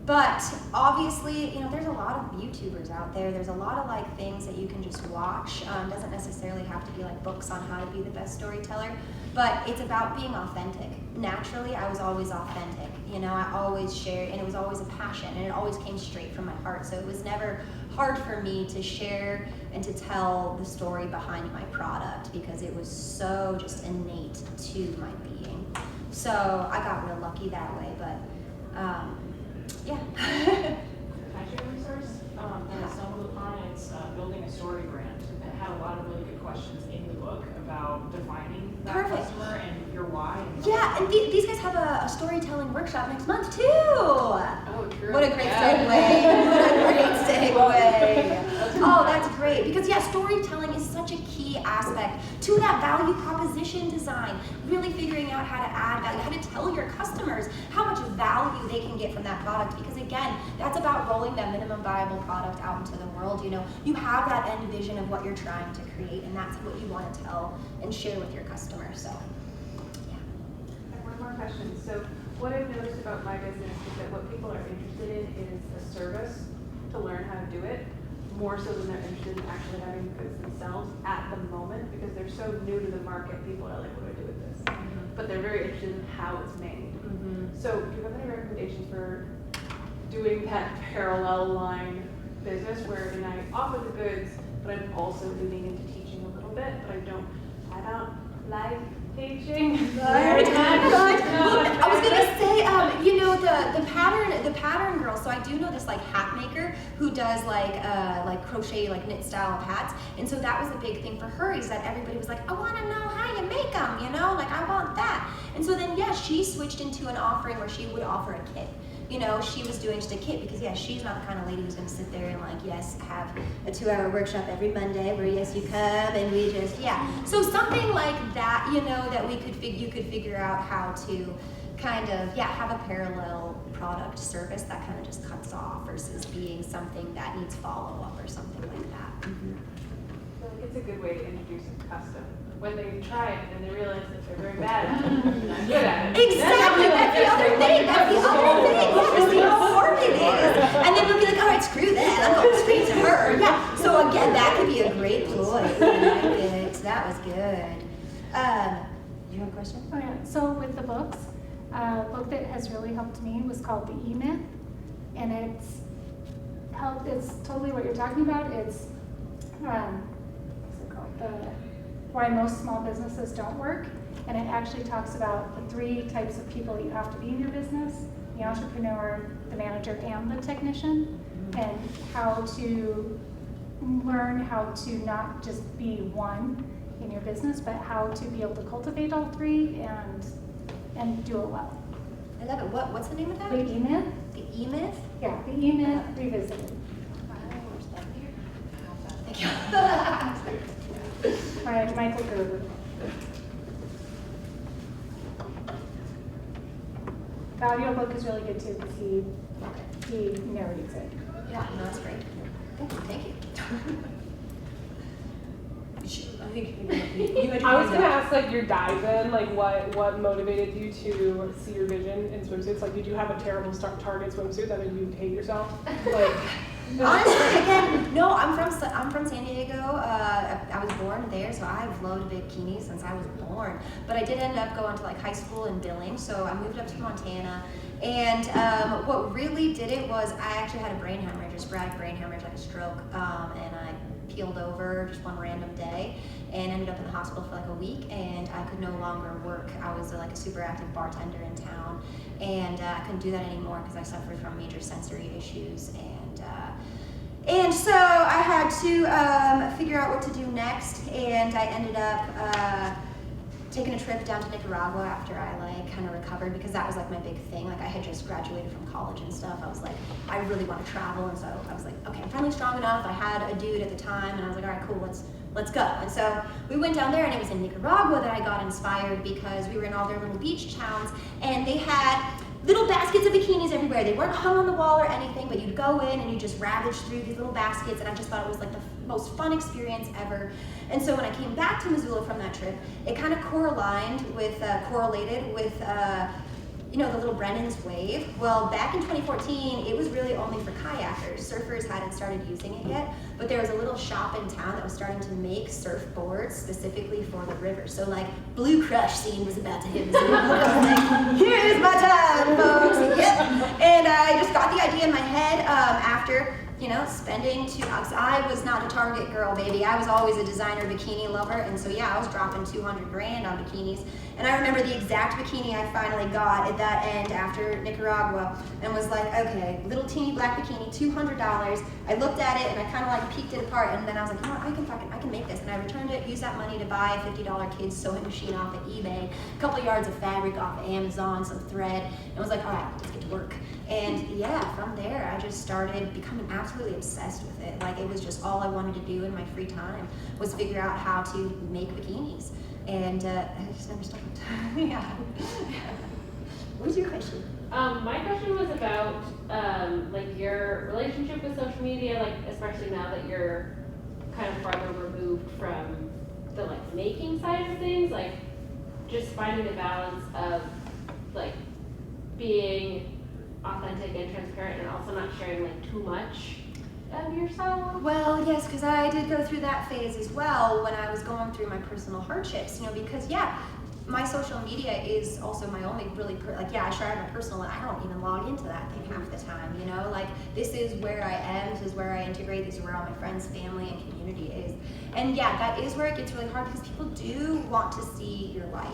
But obviously, you know, there's a lot of YouTubers out there. There's a lot of like things that you can just watch. Doesn't necessarily have to be like books on how to be the best storyteller, but it's about being authentic. Naturally, I was always authentic. You know, I always shared, and it was always a passion, and it always came straight from my heart. So it was never hard for me to share and to tell the story behind my product, because it was so just innate to my being. So I got real lucky that way, but yeah. Actually, resource, and some of the clients building a story brand had a lot of really good questions in the book about defining that customer and your why. Yeah, and these guys have a storytelling workshop next month too. Oh, true. What a great segue. What a great segue. Oh, that's great. Because yeah, storytelling is such a key aspect to that value proposition design. Really figuring out how to add value, how to tell your customers how much value they can get from that product. Because again, that's about rolling that minimum viable product out into the world. You know, you have that end vision of what you're trying to create, and that's what you want to tell and share with your customers. So, yeah. I have one more question. So, what I've noticed about my business is that what people are interested in is the service to learn how to do it, more so than they're interested in actually having the goods themselves at the moment, because they're so new to the market. People are like, what do I do with this? But they're very interested in how it's made. So, do you have any recommendations for doing that parallel line business wherein I offer the goods, but I'm also leaning into teaching a little bit, but I don't like teaching. I was gonna say, you know, the pattern girl. So I do know this like hat maker who does like crochet, like knit style of hats, and so that was a big thing for her, is that everybody was like, I want to know how you make them, you know, like I want that. And so then yeah, she switched into an offering where she would offer a kit. You know, she was doing just a kit, because yeah, she's not the kind of lady who's gonna sit there and like, yes, have a 2-hour workshop every Monday where yes, you come and we just, yeah. So something like that, you know, that you could figure out how to kind of, yeah, have a parallel product service that kind of just cuts off, versus being something that needs follow-up or something like that. I feel like it's a good way to introduce a custom when they try it and they realize that they're very bad at it, and not good at it. Exactly, that's the other thing, that's the other thing. Yeah, see how hard it is. And then they'll be like, all right, screw that, I'm going straight to her. Yeah, so again, that could be a great ploy. I like it, that was good. You have a question? Oh yeah, so with the books, a book that has really helped me was called The E-Myth. And it's totally what you're talking about. It's, what's it called? Why most small businesses don't work. And it actually talks about the 3 types of people you have to be in your business: the entrepreneur, the manager, and the technician, and how to learn how to not just be one in your business, but how to be able to cultivate all 3 and do it well. I love it. What's the name of that? The E-Myth? The E-Myth? Yeah, The E-Myth Revisited. Thank you. By Michael Gerber. The audiobook is really good too because he narrates it. Yeah, no, that's great. Thank you. I was gonna ask like your dive in, like what motivated you to see your vision in swimsuits? Like, did you have a terrible Target swimsuit that made you hate yourself? Like, honestly, again, no. I'm from San Diego. I was born there, so I've loved bikinis since I was born. But I did end up going to like high school in Billings, so I moved up to Montana. And what really did it was I actually had a brain hemorrhage, a sporadic brain hemorrhage, like a stroke, and I peeled over just one random day and ended up in the hospital for like a week, and I could no longer work. I was like a super active bartender in town, and I couldn't do that anymore because I suffered from major sensory issues, and so I had to figure out what to do next, and I ended up taking a trip down to Nicaragua after I like kind of recovered, because that was like my big thing. Like I had just graduated from college and stuff. I was like, I really want to travel, and so I was like, okay, I'm finally strong enough. I had a dude at the time, and I was like, all right, cool, let's go. And so we went down there, and it was in Nicaragua that I got inspired, because we were in all their little beach towns, and they had little baskets of bikinis everywhere. They weren't hung on the wall or anything, but you'd go in and you just ravage through these little baskets, and I just thought it was like the most fun experience ever. And so when I came back to Missoula from that trip, it kind of correlated with the little Brennan's wave. Well, back in 2014, it was really only for kayakers. Surfers hadn't started using it yet, but there was a little shop in town that was starting to make surfboards specifically for the river. So like Blue Crush scene was about to hit Missoula. I was like, here's my time, folks. Yep. And I just got the idea in my head after spending I was not a Target girl, baby. I was always a designer bikini lover, and so yeah, I was dropping $200 grand on bikinis. And I remember the exact bikini I finally got at that end after Nicaragua, and was like, okay, little teeny black bikini, $200. I looked at it and I kind of like peeked it apart, and then I was like, you know what, I can make this. And I returned it, used that money to buy a $50 kids sewing machine off of eBay, a couple yards of fabric off of Amazon, some thread, and was like, all right, let's get to work. And yeah, from there, I just started becoming absolutely obsessed with it. Like, it was just all I wanted to do in my free time was figure out how to make bikinis. And I just never stopped. Yeah. What was your question? My question was about like your relationship with social media, like especially now that you're kind of farther removed from the like making side of things, like just finding the balance of like being authentic and transparent and also not sharing like too much of yourself? Well, yes, because I did go through that phase as well when I was going through my personal hardships, because yeah, my social media is also my only really, I share my personal, and I don't even log into that thing half the time, like this is where I am, this is where I integrate, this is where all my friends, family, and community is. And yeah, that is where it gets really hard, because people do want to see your life.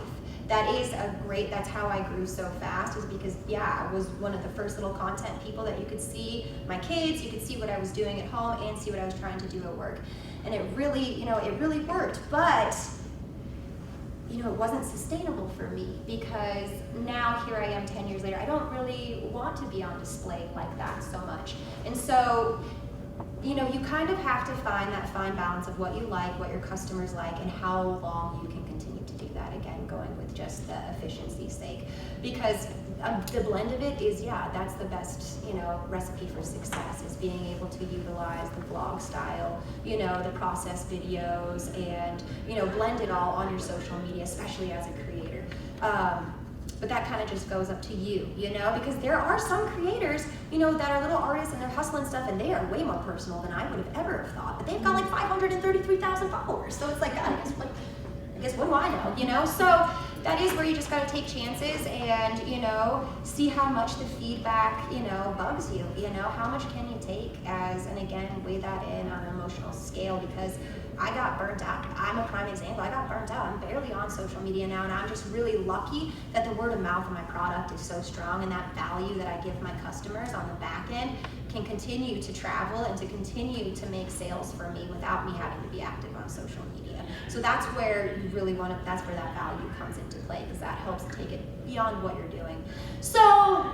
That's how I grew so fast, is because yeah, I was one of the first little content people that you could see my kids, you could see what I was doing at home and see what I was trying to do at work. And it really, it really worked, but it wasn't sustainable for me, because now here I am 10 years later, I don't really want to be on display like that so much. And so, you kind of have to find that fine balance of what you like, what your customers like, and how long you can continue to do that. that, again, going with just the efficiency's sake. Because the blend of it is, that's the best, recipe for success, is being able to utilize the blog style, the process videos, and, blend it all on your social media, especially as a creator. But that kind of just goes up to you, because there are some creators, that are little artists and they're hustling stuff, and they are way more personal than I would have ever have thought. But they've got like 533,000 followers, so it's like, God, I guess what do I know, So that is where you just got to take chances and, see how much the feedback, bugs you. How much can you take and again, weigh that in on an emotional scale, because I got burnt out. I'm a prime example. I got burnt out. I'm barely on social media now, and I'm just really lucky that the word of mouth of my product is so strong, and that value that I give my customers on the back end can continue to travel and to continue to make sales for me without me having to be active on social media. So that's where you really that's where that value comes into play, because that helps take it beyond what you're doing. So,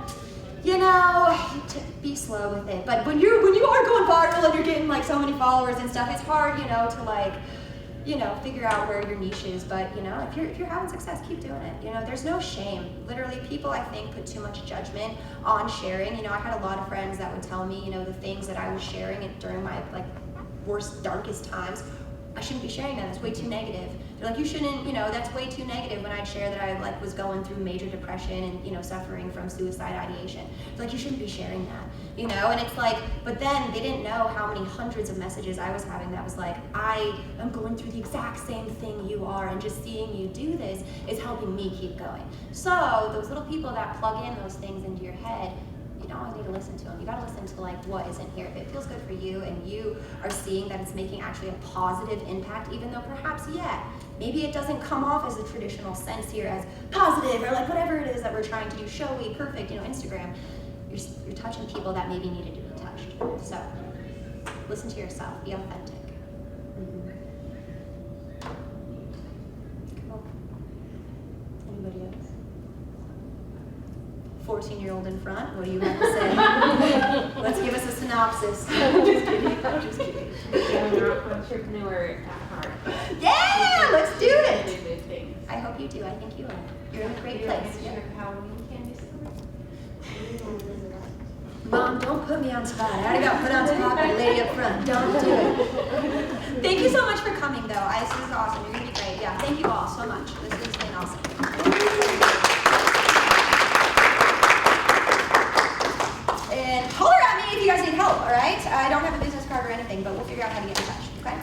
be slow with it. But when you are going viral and you're getting like so many followers and stuff, it's hard, to figure out where your niche is. But if you're having success, keep doing it. There's no shame. Literally, people I think put too much judgment on sharing. I had a lot of friends that would tell me, the things that I was sharing during my worst, darkest times. I shouldn't be sharing that. It's way too negative. They're like, you shouldn't, that's way too negative, when I'd share that I was going through major depression and, suffering from suicide ideation. They're like, you shouldn't be sharing that, and it's like, but then they didn't know how many hundreds of messages I was having that was like, I am going through the exact same thing you are, and just seeing you do this is helping me keep going. So those little people that plug in those things into your head, you don't always need to listen to them. You gotta listen to what isn't here. If it feels good for you and you are seeing that it's making actually a positive impact, even though perhaps, maybe it doesn't come off as a traditional sense here as positive or whatever it is that we're trying to do, showy, perfect, Instagram, you're touching people that maybe needed to be touched. So listen to yourself, be authentic. Cool. Anybody else? 14-year-old in front, what do you have to say? Let's give us a synopsis. I'm just kidding. You're an entrepreneur at heart. Yeah, let's do it. I hope you do. I think you are. You're in a great place. Mom, don't put me on spot. I already got put on spot by the lady up front. Don't do it. Thank you so much for coming, though. This is awesome. You're going to be great. Yeah, thank you all so much. This has been awesome. And holler at me if you guys need help, all right? I don't have a business card or anything, but we'll figure out how to get in touch, okay?